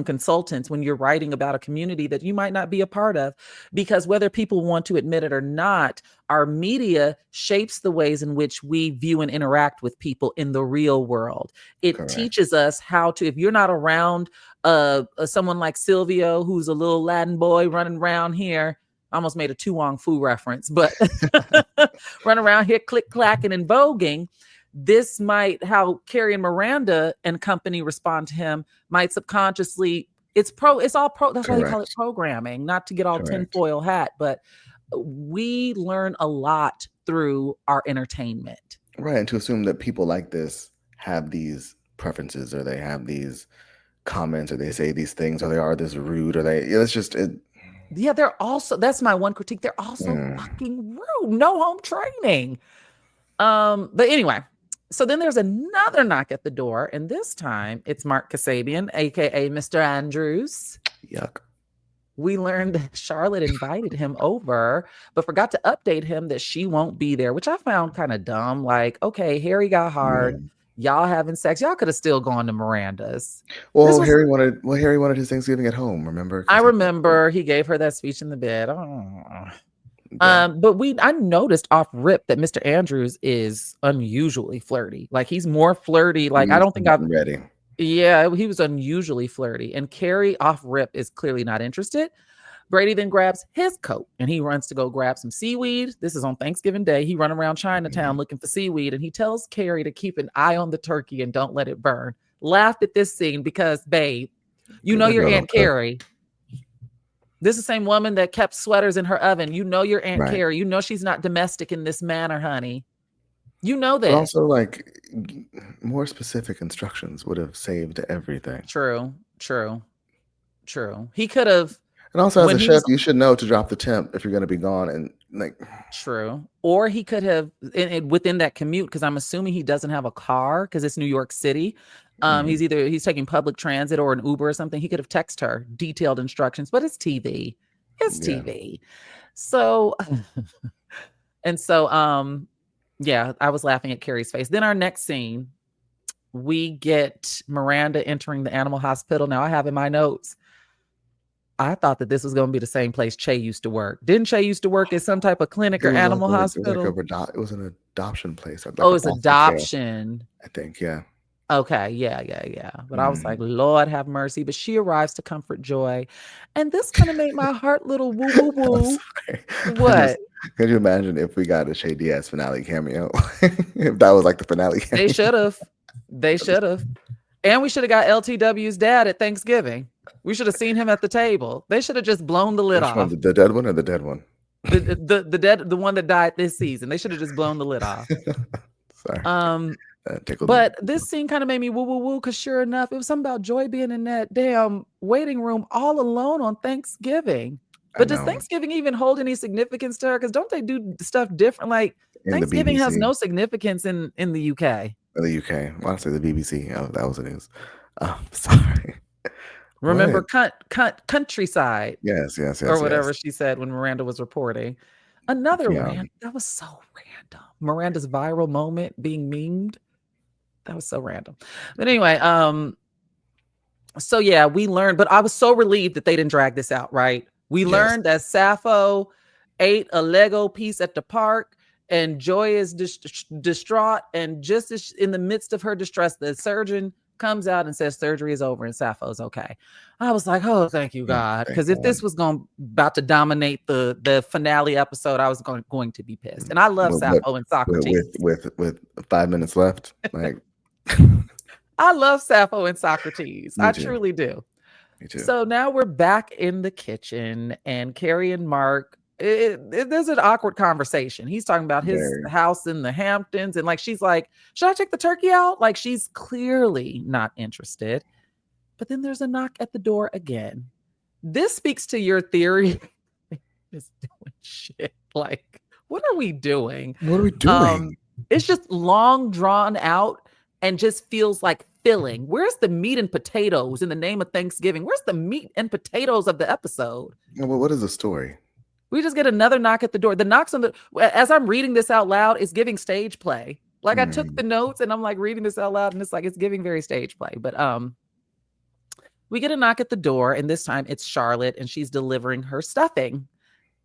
A: consultants when you're writing about a community that you might not be a part of, because whether people want to admit it or not, our media shapes the ways in which we view and interact with people in the real world. It teaches us how to, if you're not around someone like Silvio, who's a little Latin boy running around here, I almost made a Tu Wong Fu reference, but run around here click-clacking and voguing. This might, how Carrie and Miranda and company respond to him, might subconsciously, it's all pro. That's why they call it programming, not to get all tinfoil hat, but we learn a lot through our entertainment.
B: Right, and to assume that people like this have these preferences, or they have these comments, or they say these things, or they are this rude, or it's just it.
A: Yeah, they're also, that's my one critique. They're also fucking rude. No home training. But anyway, so then there's another knock at the door, and this time it's Mark Kasabian, aka Mr. Andrews.
B: Yuck.
A: We learned that Charlotte invited him over, but forgot to update him that she won't be there, which I found kind of dumb. Like, okay, Harry got hard. Y'all having sex. Y'all could have still gone to Miranda's.
B: Well, Harry wanted his Thanksgiving at home, remember?
A: I remember he gave her that speech in the bed. But I noticed off rip that Mr. Andrews is unusually flirty. Like, he's more flirty. Like, I don't think I've
B: ready.
A: Yeah, he was unusually flirty. And Carrie off rip is clearly not interested. Brady then grabs his coat and he runs to go grab some seaweed. This is on Thanksgiving Day. He run around Chinatown looking for seaweed, and he tells Carrie to keep an eye on the turkey and don't let it burn. Laughed at this scene because, babe, you know your Aunt Carrie. This is the same woman that kept sweaters in her oven. You know your Aunt Carrie. You know she's not domestic in this manner, honey. You know that.
B: But also, like, more specific instructions would have saved everything.
A: True. He could have.
B: And also, as a chef, you should know to drop the temp if you're going to be gone. And like,
A: true. Or he could have, within that commute, because I'm assuming he doesn't have a car because it's New York City. He's taking public transit or an Uber or something. He could have texted her detailed instructions, but it's TV. TV. So, yeah, I was laughing at Carrie's face. Then our next scene, we get Miranda entering the animal hospital. Now I have in my notes, I thought that this was going to be the same place Che used to work. Didn't Che used to work at some type of clinic or animal hospital?
B: It was an adoption place.
A: Like it's adoption.
B: Care, I think, yeah.
A: Okay, yeah. But I was like, Lord have mercy. But she arrives to comfort Joy. And this kind of made my heart little woo. What?
B: Could you imagine if we got a Che Diaz finale cameo? If that was like the finale cameo.
A: They should have. And we should have got LTW's dad at Thanksgiving. We should have seen him at the table. They should have just blown the lid off.
B: The dead one or the dead one?
A: The one that died this season. They should have just blown the lid off.
B: Sorry.
A: But this scene kind of made me woo because sure enough, it was something about Joy being in that damn waiting room all alone on Thanksgiving. But does Thanksgiving even hold any significance to her? Because don't they do stuff different? Like Thanksgiving has no significance in the UK.
B: In the UK, I want to say the BBC. Oh, that was the news. Sorry.
A: Remember countryside?
B: Yes.
A: Or whatever she said when Miranda was reporting. Another random. That was so random. Miranda's viral moment being memed. That was so random. But anyway, so yeah, we learned, but I was so relieved that they didn't drag this out, right? We learned that Sappho ate a Lego piece at the park and Joy is distraught. And just in the midst of her distress, the surgeon comes out and says surgery is over and Sappho's okay. I was like, oh, thank you, God. Because if this was about to dominate the finale episode, I was going to be pissed. And I love Sappho and Socrates.
B: With 5 minutes left. Like
A: I love Sappho and Socrates. I truly do.
B: Me too.
A: So now we're back in the kitchen and Carrie and Mark, there's an awkward conversation. He's talking about his house in the Hamptons. And like, she's like, should I take the turkey out? Like, she's clearly not interested. But then there's a knock at the door again. This speaks to your theory. It's doing shit. Like, what are we doing?
B: What are we doing?
A: It's just long drawn out and just feels like filling. Where's the meat and potatoes in the name of Thanksgiving? Where's the meat and potatoes of the episode?
B: Well, what is the story?
A: We just get another knock at the door. The knocks on as I'm reading this out loud, it's giving stage play. Like I took the notes and I'm like reading this out loud and it's like, it's giving very stage play. But we get a knock at the door and this time it's Charlotte and she's delivering her stuffing.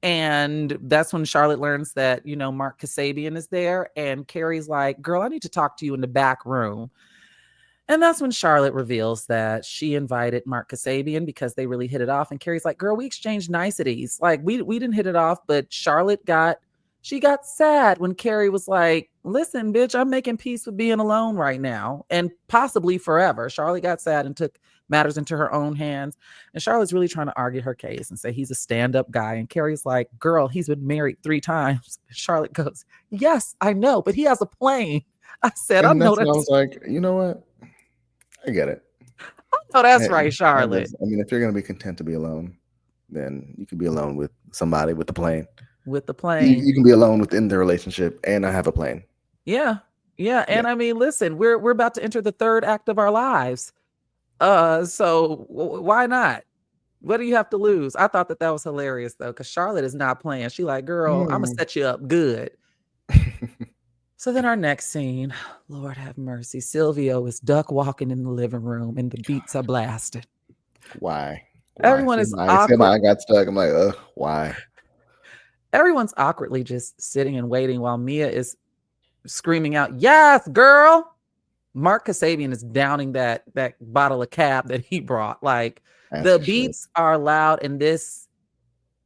A: And that's when Charlotte learns that, Mark Kasabian is there. And Carrie's like, girl, I need to talk to you in the back room. And that's when Charlotte reveals that she invited Mark Kasabian because they really hit it off. And Carrie's like, girl, we exchanged niceties. Like we didn't hit it off, but Charlotte got sad when Carrie was like, listen, bitch, I'm making peace with being alone right now and possibly forever. Charlotte got sad and took matters into her own hands. And Charlotte's really trying to argue her case and say he's a stand-up guy. And Carrie's like, girl, he's been married 3 times. Charlotte goes, yes, I know, but he has a plane. I said, I know that.
B: I was like, you know what? I get it.
A: Oh, that's right, Charlotte.
B: I mean, if you're going to be content to be alone, then you can be alone with somebody with the plane.
A: With the plane.
B: You can be alone within the relationship and not have a plane.
A: Yeah. Yeah. And I mean, listen, we're about to enter the third act of our lives. So why not? What do you have to lose? I thought that was hilarious though, because Charlotte is not playing. She like, girl, I'm gonna set you up good. So then our next scene, Lord have mercy, Silvio is duck walking in the living room and the beats are blasted.
B: Why?
A: Everyone is
B: awkward. I got stuck. I'm like, why?
A: Everyone's awkwardly just sitting and waiting while Mia is screaming out, yes, girl. Mark Kasabian is downing that bottle of cab that he brought. Like, the beats are loud, and this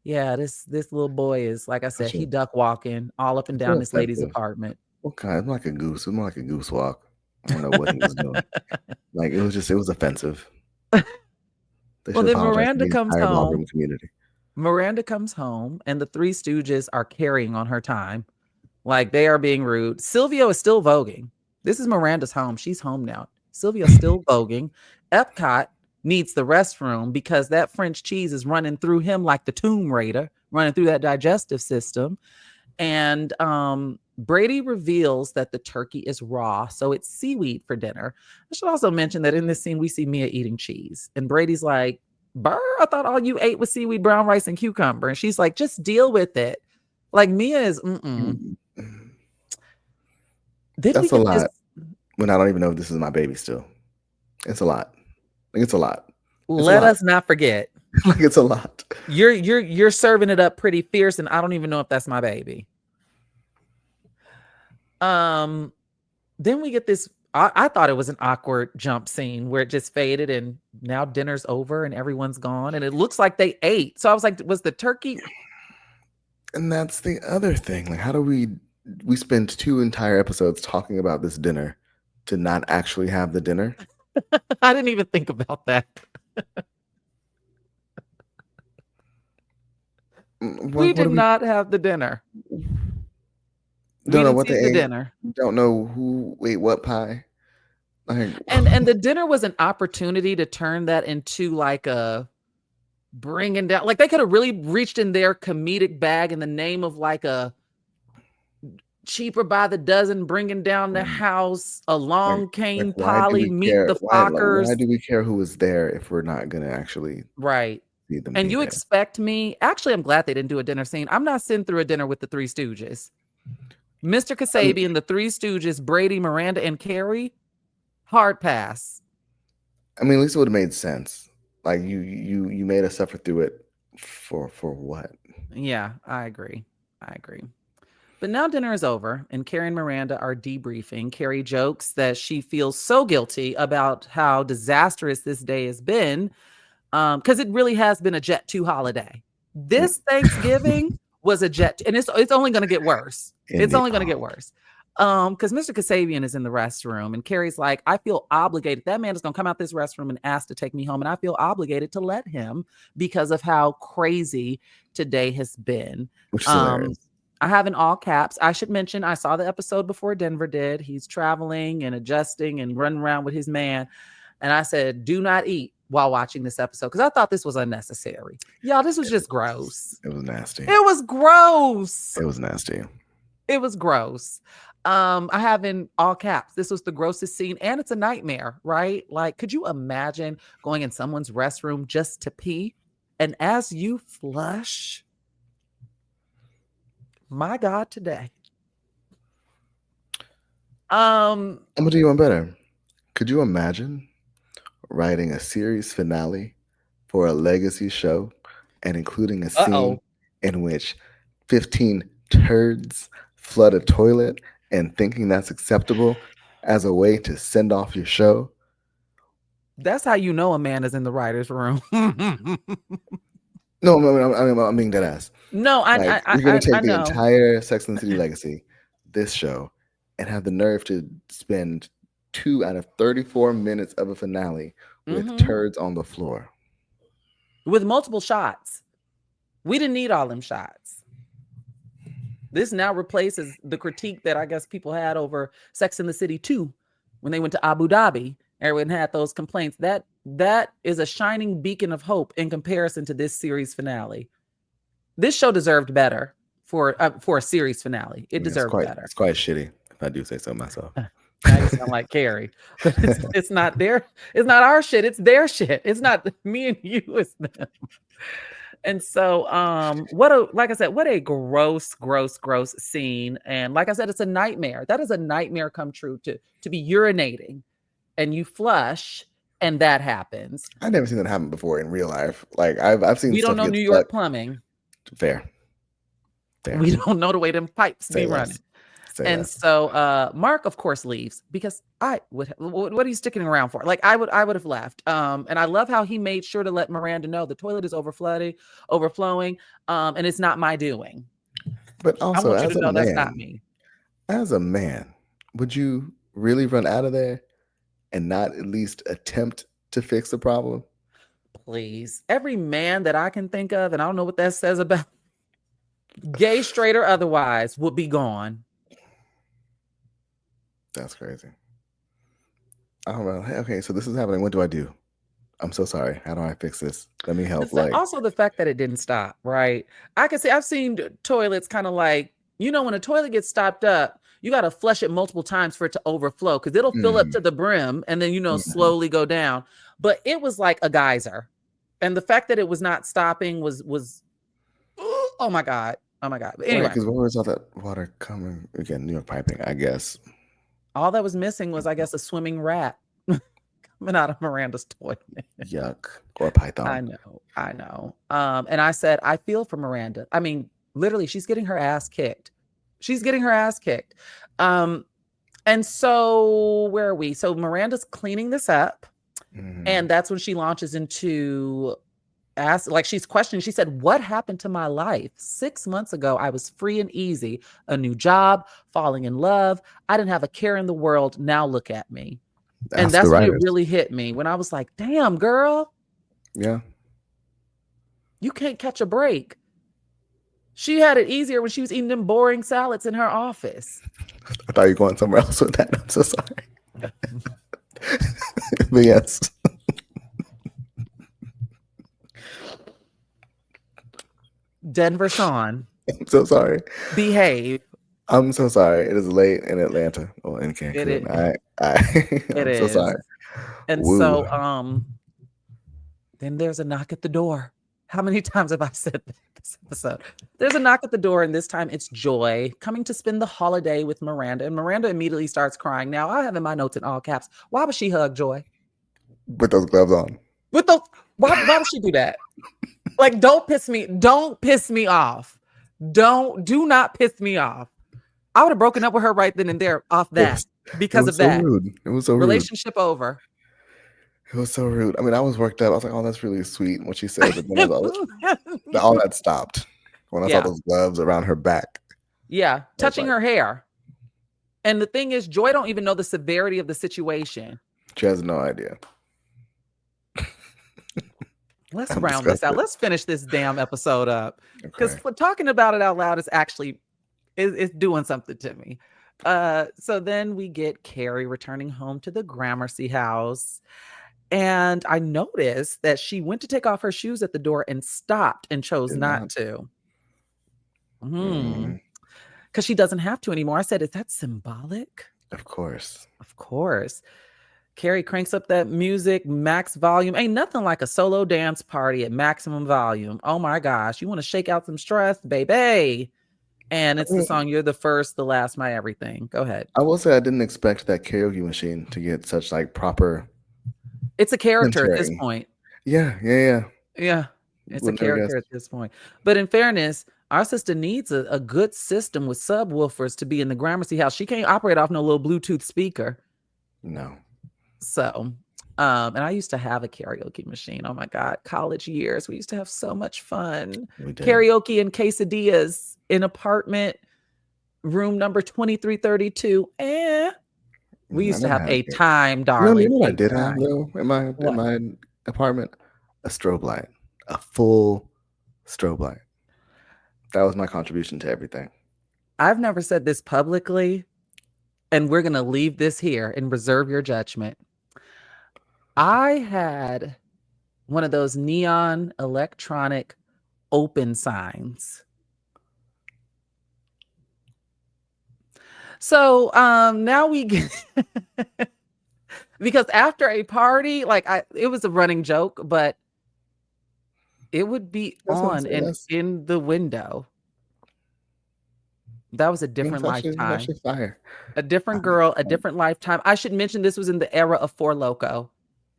A: little boy is, like I said, he duck walking all up and down this lady's apartment.
B: Okay, it's like a goose. It was more like a goose walk. I don't know what he was doing. Like, it was offensive.
A: Well, then Miranda comes home. Miranda comes home, and the Three Stooges are carrying on her time. Like, they are being rude. Silvio is still voguing. This is Miranda's home. She's home now. Silvio's still voguing. Epcot needs the restroom because that French cheese is running through him like the Tomb Raider, running through that digestive system. And Brady reveals that the turkey is raw, so it's seaweed for dinner. I should also mention that in this scene, we see Mia eating cheese. And Brady's like, "Burr, I thought all you ate was seaweed, brown rice, and cucumber." And she's like, "Just deal with it." Like, Mia is,
B: That's a lot. When I don't even know if this is my baby still. It's a lot. Like, it's a lot.
A: Let us not forget.
B: Like, it's a lot.
A: You're serving it up pretty fierce, and I don't even know if that's my baby. Then we get this. I thought it was an awkward jump scene where it just faded, and now dinner's over and everyone's gone, and it looks like they ate. So I was like, was the turkey?
B: And that's the other thing. Like, how do we spend 2 entire episodes talking about this dinner to not actually have the dinner?
A: I didn't even think about that. We did not have the dinner.
B: Don't know what they ate. Dinner. Don't know who ate what pie.
A: And the dinner was an opportunity to turn that into like a bringing down. Like, they could have really reached in their comedic bag in the name of like a cheaper by the dozen, bringing down the house. Along came Polly, meet the Fockers.
B: Why do we care who was there if we're not going to actually
A: see them? And you expect me? Actually, I'm glad they didn't do a dinner scene. I'm not sitting through a dinner with the Three Stooges. Mr. Kasabian, the Three Stooges, Brady, Miranda, and Carrie. Hard pass.
B: I mean, at least it would have made sense. Like, you made us suffer through it for what?
A: Yeah, I agree. But now dinner is over, and Carrie and Miranda are debriefing. Carrie jokes that she feels so guilty about how disastrous this day has been, because it really has been a Jet 2 holiday. This Thanksgiving was a Jet, and it's only going to get worse. It's only going to get worse. Because Mr. Kasabian is in the restroom, and Carrie's like, I feel obligated. That man is going to come out this restroom and ask to take me home, and I feel obligated to let him because of how crazy today has been.
B: Which is hilarious.
A: I have in all caps. I should mention, I saw the episode before Denver did. He's traveling and adjusting and running around with his man. And I said, do not eat while watching this episode, because I thought this was unnecessary. Y'all, this was just gross.
B: It was nasty.
A: It was gross.
B: It was nasty.
A: It was gross. I have in all caps, this was the grossest scene, and it's a nightmare, right? Like, could you imagine going in someone's restroom just to pee? And as you flush, my God, today.
B: I'm gonna do you one better. Could you imagine writing a series finale for a legacy show and including a scene in which 15 turds flood a toilet and thinking that's acceptable as a way to send off your show?
A: That's how you know a man is in the writer's room.
B: No, I mean dead ass.
A: No,
B: you're going to take the entire Sex and the City legacy, this show, and have the nerve to spend 2 out of 34 minutes of a finale with turds on the floor.
A: With multiple shots. We didn't need all them shots. This now replaces the critique that I guess people had over Sex and the City 2 when they went to Abu Dhabi Everyone had those complaints. That is a shining beacon of hope in comparison to this series finale. This show deserved better for a series finale. It deserved better.
B: It's quite shitty, if I do say so myself.
A: Now you sound like Carrie, but it's not it's not our shit. It's their shit. It's not me and you. It's them. And so, like I said, what a gross scene. And like I said, it's a nightmare. That is a nightmare come true to be urinating and you flush and that happens.
B: I've never seen that happen before in real life. Like I've seen.
A: We don't know New York plumbing.
B: Fair.
A: We don't know the way them pipes be running. And so Mark, of course, leaves because I would. What are you sticking around for? Like I would have left. And I love how he made sure to let Miranda know the toilet is overflowing, and it's not my doing.
B: But also,
A: I want you to know that's not me.
B: As a man, would you really run out of there and not at least attempt to fix the problem?
A: Please, every man that I can think of, and I don't know what that says about gay, straight, or otherwise, would be gone.
B: That's crazy. I don't know. Hey, okay, so this is happening. What do I do? I'm so sorry. How do I fix this? Let me help.
A: Also, the fact that it didn't stop, right? I can say I've seen toilets kind of like, when a toilet gets stopped up, you got to flush it multiple times for it to overflow because it'll fill up to the brim and then, slowly go down. But it was like a geyser. And the fact that it was not stopping was oh my God. But anyway.
B: Because where was all that water coming? Again, New York piping, I guess.
A: All that was missing was, I guess, a swimming rat coming out of Miranda's toilet.
B: Yuck. Or a python.
A: I know. And I said, I feel for Miranda. I mean, literally, she's getting her ass kicked. And so where are we? So Miranda's cleaning this up. Mm-hmm. And that's when she launches into she's questioning. She said, what happened to my life? 6 months ago, I was free and easy, a new job, falling in love. I didn't have a care in the world. Now look at me. And that's when it really hit me when I was like, damn, girl.
B: Yeah.
A: You can't catch a break. She had it easier when she was eating them boring salads in her office.
B: I thought you were going somewhere else with that. I'm so sorry. But yes.
A: Denver Sean.
B: I'm so sorry.
A: Behave.
B: I'm so sorry. It is late in Atlanta. Or in Cancun. I'm so sorry.
A: And so then there's a knock at the door. How many times have I said that this episode? There's a knock at the door, and this time it's Joy coming to spend the holiday with Miranda. And Miranda immediately starts crying. Now, I have in my notes in all caps, why would she hug Joy?
B: With those gloves on.
A: Why would she do that? Like, don't piss me off. Do not piss me off. I would have broken up with her right then and there off that because of that.
B: Rude. It was so rude.
A: Relationship over.
B: It was so rude. I mean, I was worked up. I was like, oh, that's really sweet what she said. But then all that stopped when I saw those gloves around her back.
A: Yeah, touching her hair. And the thing is, Joy don't even know the severity of the situation.
B: She has no idea.
A: Let's round this out. Let's finish this damn episode up. Because talking about it out loud is actually is doing something to me. So then we get Carrie returning home to the Gramercy house. And I noticed that she went to take off her shoes at the door and stopped and chose not to. Because she doesn't have to anymore. I said, is that symbolic?
B: Of course.
A: Carrie cranks up that music, max volume. Ain't nothing like a solo dance party at maximum volume. Oh my gosh. You want to shake out some stress, baby. And it's the song, You're the First, the Last, My Everything. Go ahead.
B: I will say I didn't expect that karaoke machine to get such like proper.
A: It's a character at this point.
B: Yeah.
A: It's a character at this point. But in fairness, our sister needs a good system with subwoofers to be in the Gramercy house. She can't operate off no little Bluetooth speaker.
B: No.
A: So, and I used to have a karaoke machine. Oh my God. College years. We used to have so much fun. Karaoke and quesadillas in apartment room number 2332. We used to have a time, darling.
B: You know what I did have though in my apartment? A strobe light. A full strobe light. That was my contribution to everything.
A: I've never said this publicly, and we're going to leave this here and reserve your judgment. I had one of those neon electronic open signs. So now we get because after a party, like it was a running joke, but it would be on and in the window. That was a different lifetime.
B: Actually fire.
A: A different girl, a different lifetime. I should mention this was in the era of Four Loko.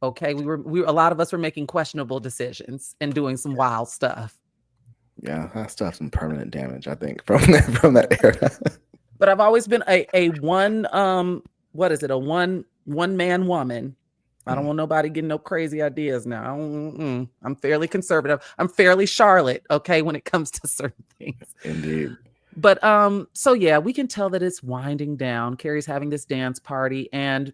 A: Okay, we were a lot of us were making questionable decisions and doing some wild stuff.
B: Yeah, that stuff's some permanent damage, I think, from that era.
A: But I've always been a one what is it? A one man woman. I don't want nobody getting no crazy ideas now. I'm fairly conservative. I'm fairly Charlotte, okay, when it comes to certain things.
B: Indeed.
A: But so yeah, we can tell that it's winding down. Carrie's having this dance party, and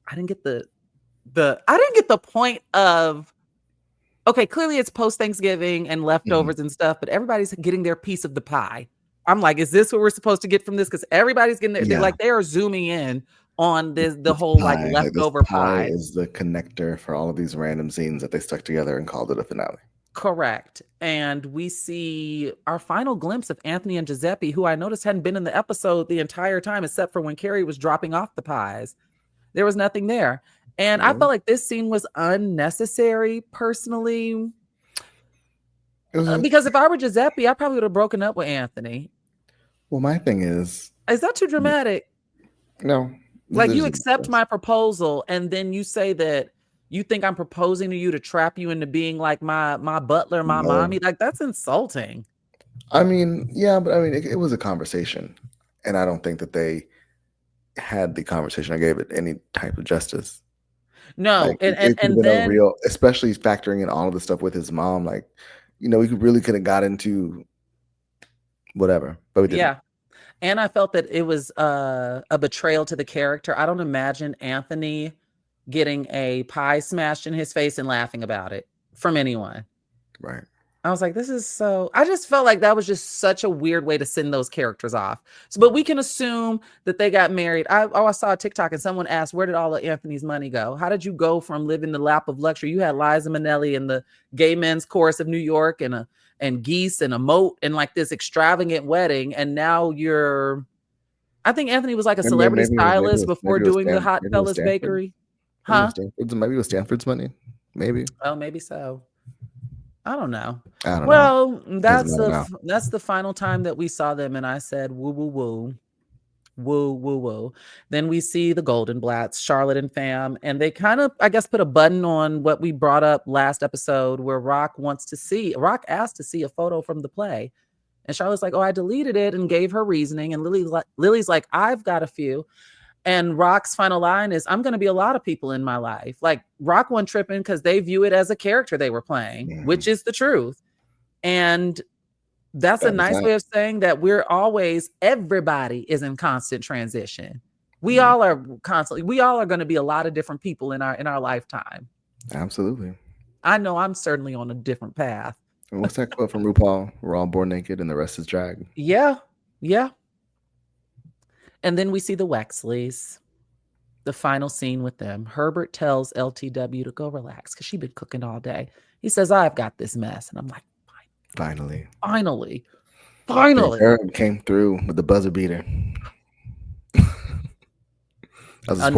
A: I didn't get the point of, okay, clearly it's post Thanksgiving and leftovers and stuff, but everybody's getting their piece of the pie. I'm like, is this what we're supposed to get from this? Because everybody's getting their, they are zooming in on the whole pie, like leftover pie
B: is the connector for all of these random scenes that they stuck together and called it a finale.
A: Correct. And we see our final glimpse of Anthony and Giuseppe, who I noticed hadn't been in the episode the entire time, except for when Carrie was dropping off the pies. There was nothing there. And I felt like this scene was unnecessary, personally. Because if I were Giuseppe, I probably would have broken up with Anthony.
B: Well, my thing is
A: that too dramatic?
B: No.
A: Like, you accept my proposal, and then you say that you think I'm proposing to you to trap you into being like my butler, my mommy. Like, that's insulting.
B: I mean, yeah, but I mean, it was a conversation, and I don't think that they had the conversation. I gave it any type of justice.
A: No,
B: like,
A: and then
B: real, especially factoring in all of the stuff with his mom. Like, we really could have got into whatever, but we didn't.
A: Yeah. And I felt that it was a betrayal to the character. I don't imagine Anthony getting a pie smashed in his face and laughing about it from anyone.
B: Right.
A: I was like, I just felt like that was just such a weird way to send those characters off. But we can assume that they got married. I saw a TikTok and someone asked, where did all of Anthony's money go? How did you go from living the lap of luxury? You had Liza Minnelli and the Gay Men's Chorus of New York and geese and a moat and like this extravagant wedding. And now I think Anthony was like a celebrity stylist before doing the Hot Fellas Bakery. Huh?
B: Maybe it was Stanford's money. Maybe.
A: Oh, maybe so. I don't know. Well, that's the final time that we saw them, and I said, woo, woo, woo. Woo, woo, woo. Then we see the Goldenblatts, Charlotte and Fam, and they kind of, I guess, put a button on what we brought up last episode where Rock asked to see a photo from the play. And Charlotte's like, oh, I deleted it, and gave her reasoning. And Lily's like, I've got a few. And Rock's final line is, I'm going to be a lot of people in my life. Like, Rock wasn't tripping because they view it as a character they were playing, which is the truth. And that's a nice way of saying that everybody is in constant transition. We all are going to be a lot of different people in our lifetime.
B: Absolutely.
A: I know I'm certainly on a different path.
B: And what's that quote from RuPaul? We're all born naked and the rest is drag.
A: Yeah. Yeah. And then we see the Wexleys, the final scene with them. Herbert tells LTW to go relax because she's been cooking all day. He says, I've got this mess. And I'm like,
B: Finally.
A: Herbert
B: came through with the buzzer beater.
A: a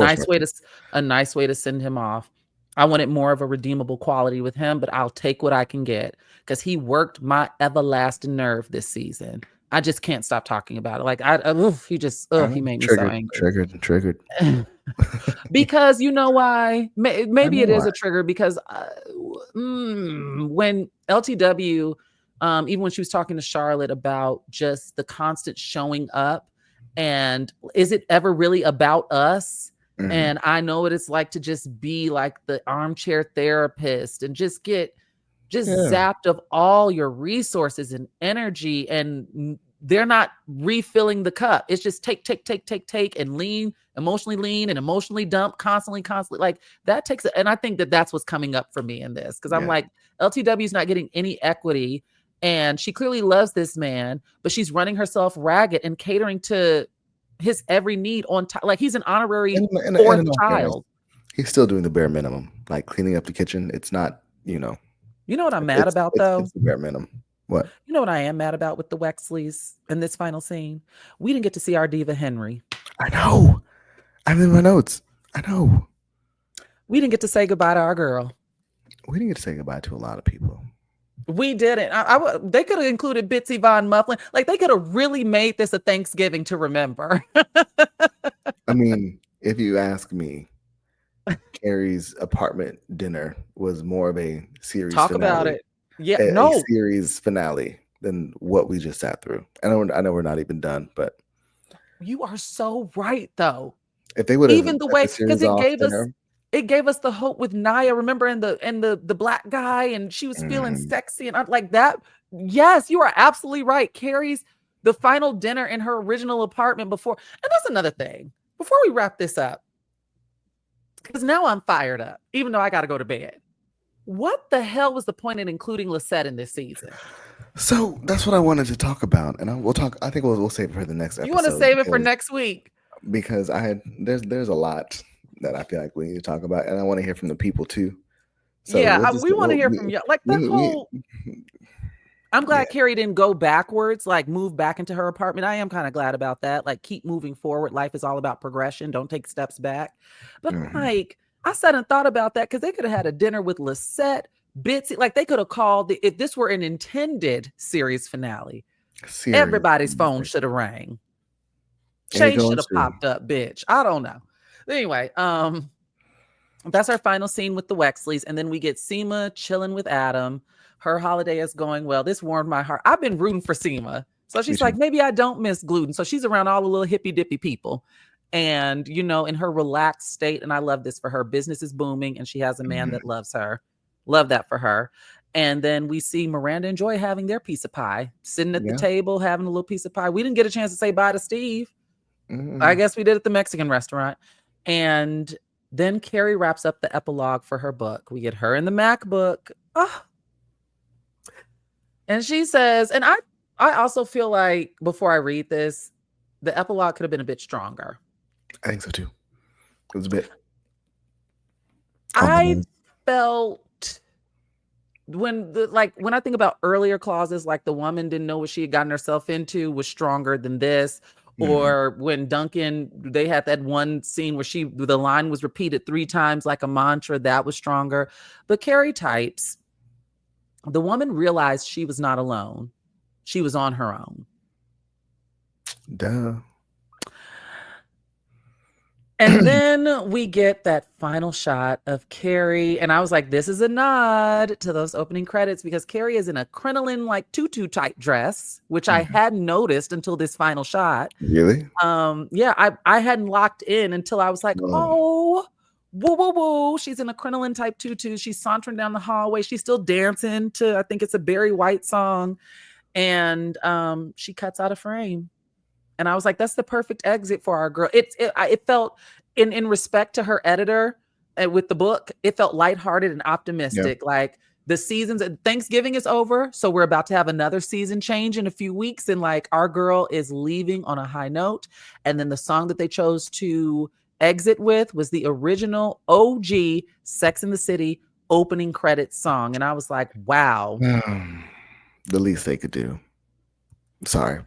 A: nice way to send him off. I wanted more of a redeemable quality with him, but I'll take what I can get because he worked my everlasting nerve this season. I just can't stop talking about it. Like he made me so angry.
B: Triggered.
A: Because you know why? Maybe it is a trigger because when LTW, even when she was talking to Charlotte about just the constant showing up, and is it ever really about us? Mm-hmm. And I know what it's like to just be like the armchair therapist and just get zapped of all your resources and energy, and they're not refilling the cup. It's just take and emotionally dump constantly. Like that takes it. And I think that that's what's coming up for me in this. Cause I'm like, LTW's not getting any equity, and she clearly loves this man, but she's running herself ragged and catering to his every need on time. Like he's an honorary fourth child.
B: He's still doing the bare minimum, like cleaning up the kitchen. It's not,
A: You know what I'm mad about, though?
B: It's the bare minimum. What?
A: You know what I am mad about with the Wexleys in this final scene? We didn't get to see our diva Henry.
B: I know. I'm in my notes. I know.
A: We didn't get to say goodbye to our girl.
B: We didn't get to say goodbye to a lot of people.
A: We didn't. They could have included Bitsy Von Mufflin. Like, they could have really made this a Thanksgiving to remember.
B: I mean, if you ask me, Carrie's apartment dinner was more of a series
A: Talk
B: finale.
A: about it. Yeah,
B: A series finale than what we just sat through. I know we're not even done, but
A: you are so right, though.
B: if they would have
A: even the way, because it gave us the hope with Naya. Remember, and the black guy, and she was feeling sexy and like that. Yes, you are absolutely right. Carrie's the final dinner in her original apartment before, and that's another thing. Before we wrap this up, because now I'm fired up, even though I got to go to bed. What the hell was the point in including Lisette in this season?
B: So that's what I wanted to talk about, and we'll talk. I think we'll save it for the next episode.
A: You want to save it for next week?
B: Because there's a lot that I feel like we need to talk about, and I want to hear from the people too.
A: So yeah, we want to hear from you. Like that whole. I'm glad Carrie didn't go backwards, like move back into her apartment. I am kind of glad about that. Like, keep moving forward. Life is all about progression. Don't take steps back. But like, I sat and thought about that because they could have had a dinner with Lisette, Bitsy. Like, they could have called if this were an intended series finale. Everybody's phone should have rang. Change should have popped up, bitch. I don't know. Anyway, that's our final scene with the Wexleys, and then we get Seema chilling with Adam. Her holiday is going well. This warmed my heart. I've been rooting for Seema. So she's like, maybe I don't miss gluten. So she's around all the little hippy dippy people. And, in her relaxed state. And I love this for her. Business is booming and she has a man that loves her. Love that for her. And then we see Miranda and Joy having their piece of pie, sitting at the table, having a little piece of pie. We didn't get a chance to say bye to Steve. I guess we did at the Mexican restaurant. And then Carrie wraps up the epilogue for her book. We get her in the MacBook. Oh. And she says, and I also feel like before I read this, the epilogue could have been a bit stronger.
B: I think so too. It was a bit.
A: I felt when I think about earlier clauses, like the woman didn't know what she had gotten herself into was stronger than this. Or when Duncan, they had that one scene where the line was repeated 3 times like a mantra, that was stronger. But Carrie types, the woman realized she was not alone. She was on her own.
B: Duh.
A: And then we get that final shot of Carrie. And I was like, this is a nod to those opening credits because Carrie is in a crinoline like tutu type dress, which I hadn't noticed until this final shot.
B: Really?
A: Yeah, I hadn't locked in until I was like, oh, whoa, whoa, whoa. She's in a crinoline type tutu. She's sauntering down the hallway. She's still dancing to, I think it's a Barry White song. And she cuts out of frame. And I was like, that's the perfect exit for our girl. It felt, in respect to her editor with the book, it felt lighthearted and optimistic. Yeah. Like the seasons, Thanksgiving is over. So we're about to have another season change in a few weeks. And like our girl is leaving on a high note. And then the song that they chose to exit with was the original OG Sex and the City opening credits song. And I was like, wow.
B: The least they could do. Sorry.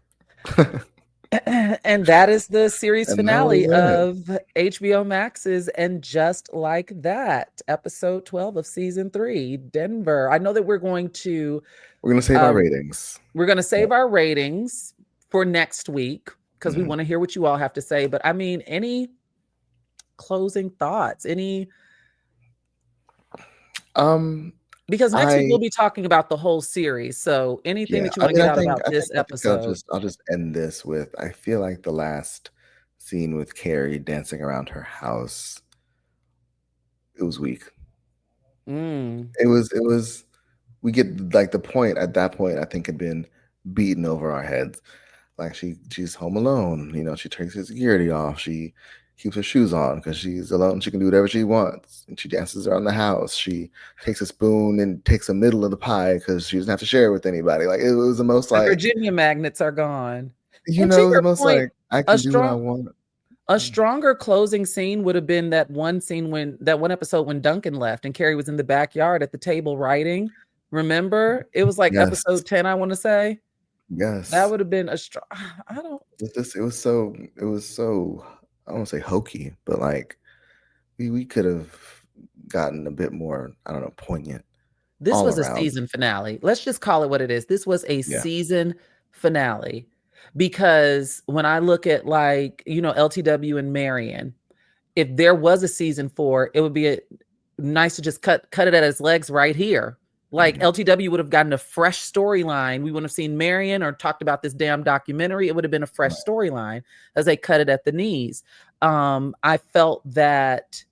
A: And that is the series finale of HBO Max's And Just Like That, episode 12 of season 3, Denver. I know that we're going to
B: save our ratings.
A: We're going to save our ratings for next week because we want to hear what you all have to say. But I mean, any closing thoughts? Because next week we'll be talking about the whole series. So anything that you want to get out about this episode?
B: I'll just end this with, I feel like the last scene with Carrie dancing around her house, it was weak. It was, we get like the point at that point, I think had been beaten over our heads. Like she's home alone. She takes her security off. She keeps her shoes on because she's alone. She can do whatever she wants. And she dances around the house. She takes a spoon and takes the middle of the pie because she doesn't have to share it with anybody. Like it was the most like
A: Virginia magnets are gone.
B: The most point, like I can do what I want.
A: A stronger closing scene would have been that one episode when Duncan left and Carrie was in the backyard at the table writing. Remember? It was like episode 10, I want to say.
B: Yes.
A: That would have been a strong. I don't.
B: It was so. I don't want to say hokey, but like we could have gotten a bit more. I don't know, poignant.
A: This was a season finale. Let's just call it what it is. This was a season finale. Because when I look at LTW and Marion, if there was a season 4, it would be nice to just cut it at his legs right here. Like LTW would have gotten a fresh storyline. We wouldn't have seen Marion or talked about this damn documentary. It would have been a fresh storyline as they cut it at the knees. I felt that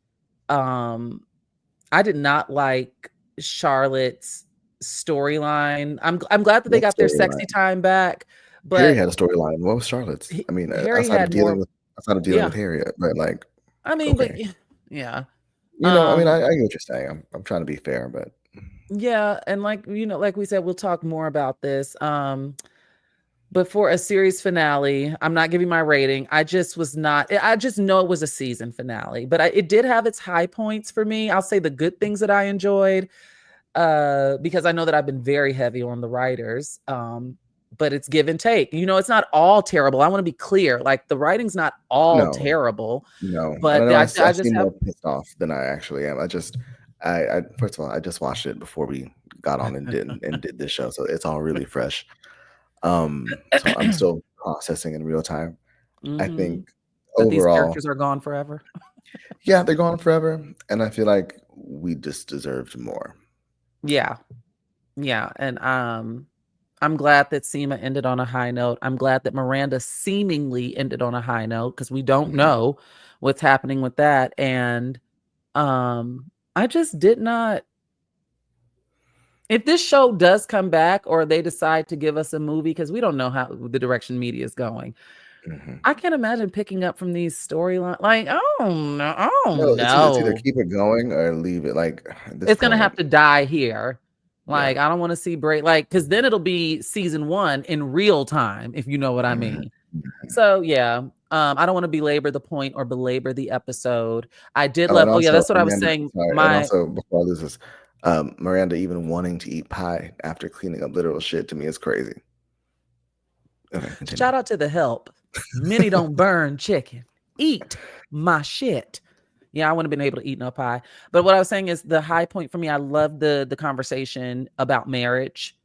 A: I did not like Charlotte's storyline. I'm glad that they got their sexy time back. But
B: Harry had a storyline. What was Charlotte's? I mean, outside of dealing with Harriet, but like,
A: I mean, okay. But yeah,
B: I mean, I get what you're saying. I'm trying to be fair, but
A: yeah, and like we said, we'll talk more about this. But for a series finale, I'm not giving my rating. I just know it was a season finale, but it did have its high points for me. I'll say the good things that I enjoyed, because I know that I've been very heavy on the writers. But it's give and take. It's not all terrible. I want to be clear. Like the writing's not all terrible.
B: No,
A: but
B: I just more pissed off than I actually am. I first of all, I just watched it before we got on and did this show, so it's all really fresh. So I'm still processing in real time. I think
A: that
B: overall
A: these characters are gone forever.
B: Yeah, they're gone forever, and I feel like we just deserved more.
A: Yeah, and I'm glad that Seema ended on a high note. I'm glad that Miranda seemingly ended on a high note because we don't know what's happening with that. And I just did not. If this show does come back or they decide to give us a movie, because we don't know how the direction media is going, I can't imagine picking up from these storylines. Like, no.
B: It's either keep it going or leave it. Like,
A: it's going to have to die here. Like, I don't want to see break, because then it'll be season 1 in real time, if you know what I mean. So, yeah, I don't want to belabor the point or belabor the episode. I did love, that's what I was saying.
B: And also, before I lose this, Miranda even wanting to eat pie after cleaning up literal shit to me is crazy. Okay,
A: shout out to the help. Many don't burn chicken. Eat my shit. Yeah, I wouldn't have been able to eat no pie. But what I was saying is the high point for me, I love the conversation about marriage,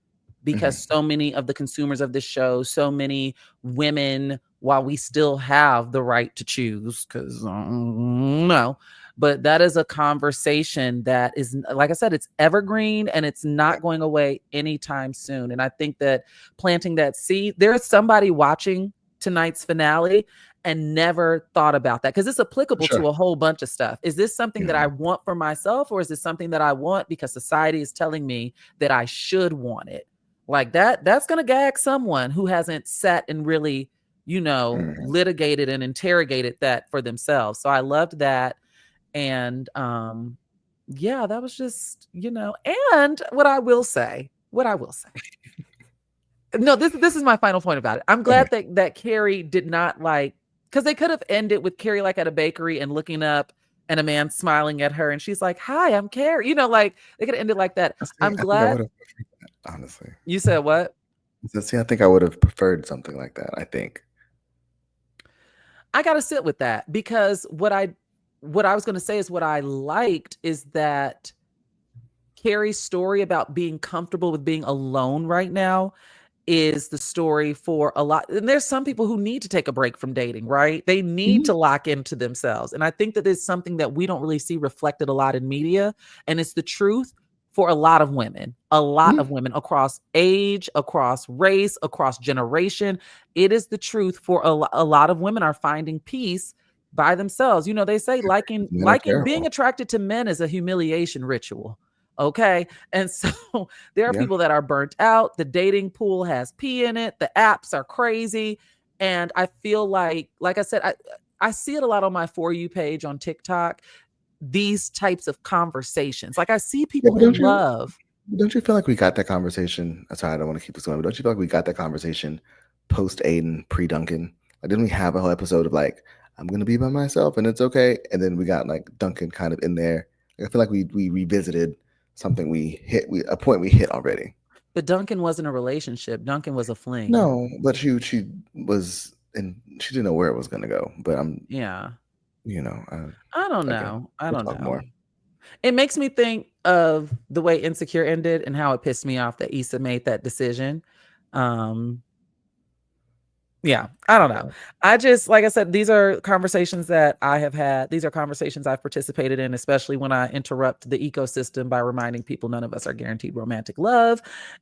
A: because so many of the consumers of this show, so many women, while we still have the right to choose, because no, but that is a conversation that is, like I said, it's evergreen and it's not going away anytime soon. And I think that planting that seed, there is somebody watching tonight's finale and never thought about that, because it's applicable to a whole bunch of stuff. Is this something that I want for myself, or is this something that I want because society is telling me that I should want it? Like that's going to gag someone who hasn't sat and really, litigated and interrogated that for themselves. So I loved that. And that was just, and what I will say, no, this is my final point about it. I'm glad that Carrie did not because they could have ended with Carrie like at a bakery and looking up and a man smiling at her and she's like, "Hi, I'm Carrie." They could have ended like that. I'm glad.
B: Honestly,
A: you said what?
B: I think I would have preferred something like that. I think
A: I got to sit with that, because what I was going to say is what I liked is that Carrie's story about being comfortable with being alone right now is the story for a lot. And there's some people who need to take a break from dating, right? They need to lock into themselves. And I think that is something that we don't really see reflected a lot in media. And it's the truth for a lot of women across age, across race, across generation. It is the truth for a lot of women are finding peace by themselves. They say being attracted to men is a humiliation ritual. Okay. And so there are people that are burnt out. The dating pool has pee in it. The apps are crazy. And I feel like I said, I see it a lot on my For You page on TikTok, these types of conversations. Like I see people in love.
B: Don't you feel like we got that conversation? Sorry, I don't want to keep this going, but don't you feel like we got that conversation post Aiden, pre Duncan? Like, didn't we have a whole episode of like, I'm gonna be by myself and it's okay. And then we got like Duncan kind of in there. I feel like we revisited something a point we hit already.
A: But Duncan wasn't a relationship. Duncan was a fling.
B: No, but she was, and she didn't know where it was gonna go. But
A: yeah.
B: I
A: don't know. I don't know.
B: More.
A: It makes me think of the way Insecure ended and how it pissed me off that Issa made that decision. Yeah, I don't know. I just, like I said, these are conversations that I have had. These are conversations I've participated in, especially when I interrupt the ecosystem by reminding people none of us are guaranteed romantic love.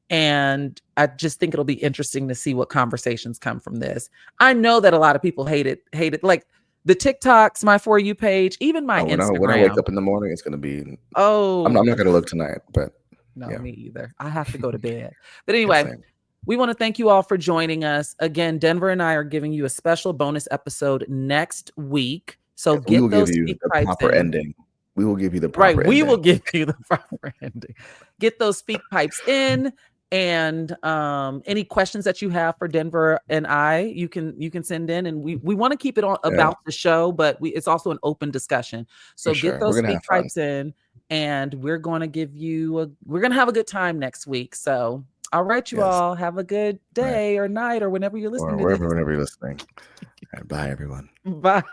A: And I just think it'll be interesting to see what conversations come from this. I know that a lot of people hate it. Like the TikToks, my For You page, even my Instagram.
B: When I wake up in the morning, it's going to be,
A: I'm
B: not going to look tonight, but.
A: No, me either. I have to go to bed. But anyway. We want to thank you all for joining us. Again, Denver and I are giving you a special bonus episode next week. So
B: we will
A: those
B: give you the proper ending. We will give you the proper ending.
A: We will give you the proper ending. Get those speak pipes in. And any questions that you have for Denver and I, you can send in. And we want to keep it on about the show, but it's also an open discussion. So get those speak pipes in, and we're going to give you we're going to have a good time next week. So all right, you all have a good day or night or whenever you're listening
B: whenever you're listening. Bye, everyone.
A: Bye.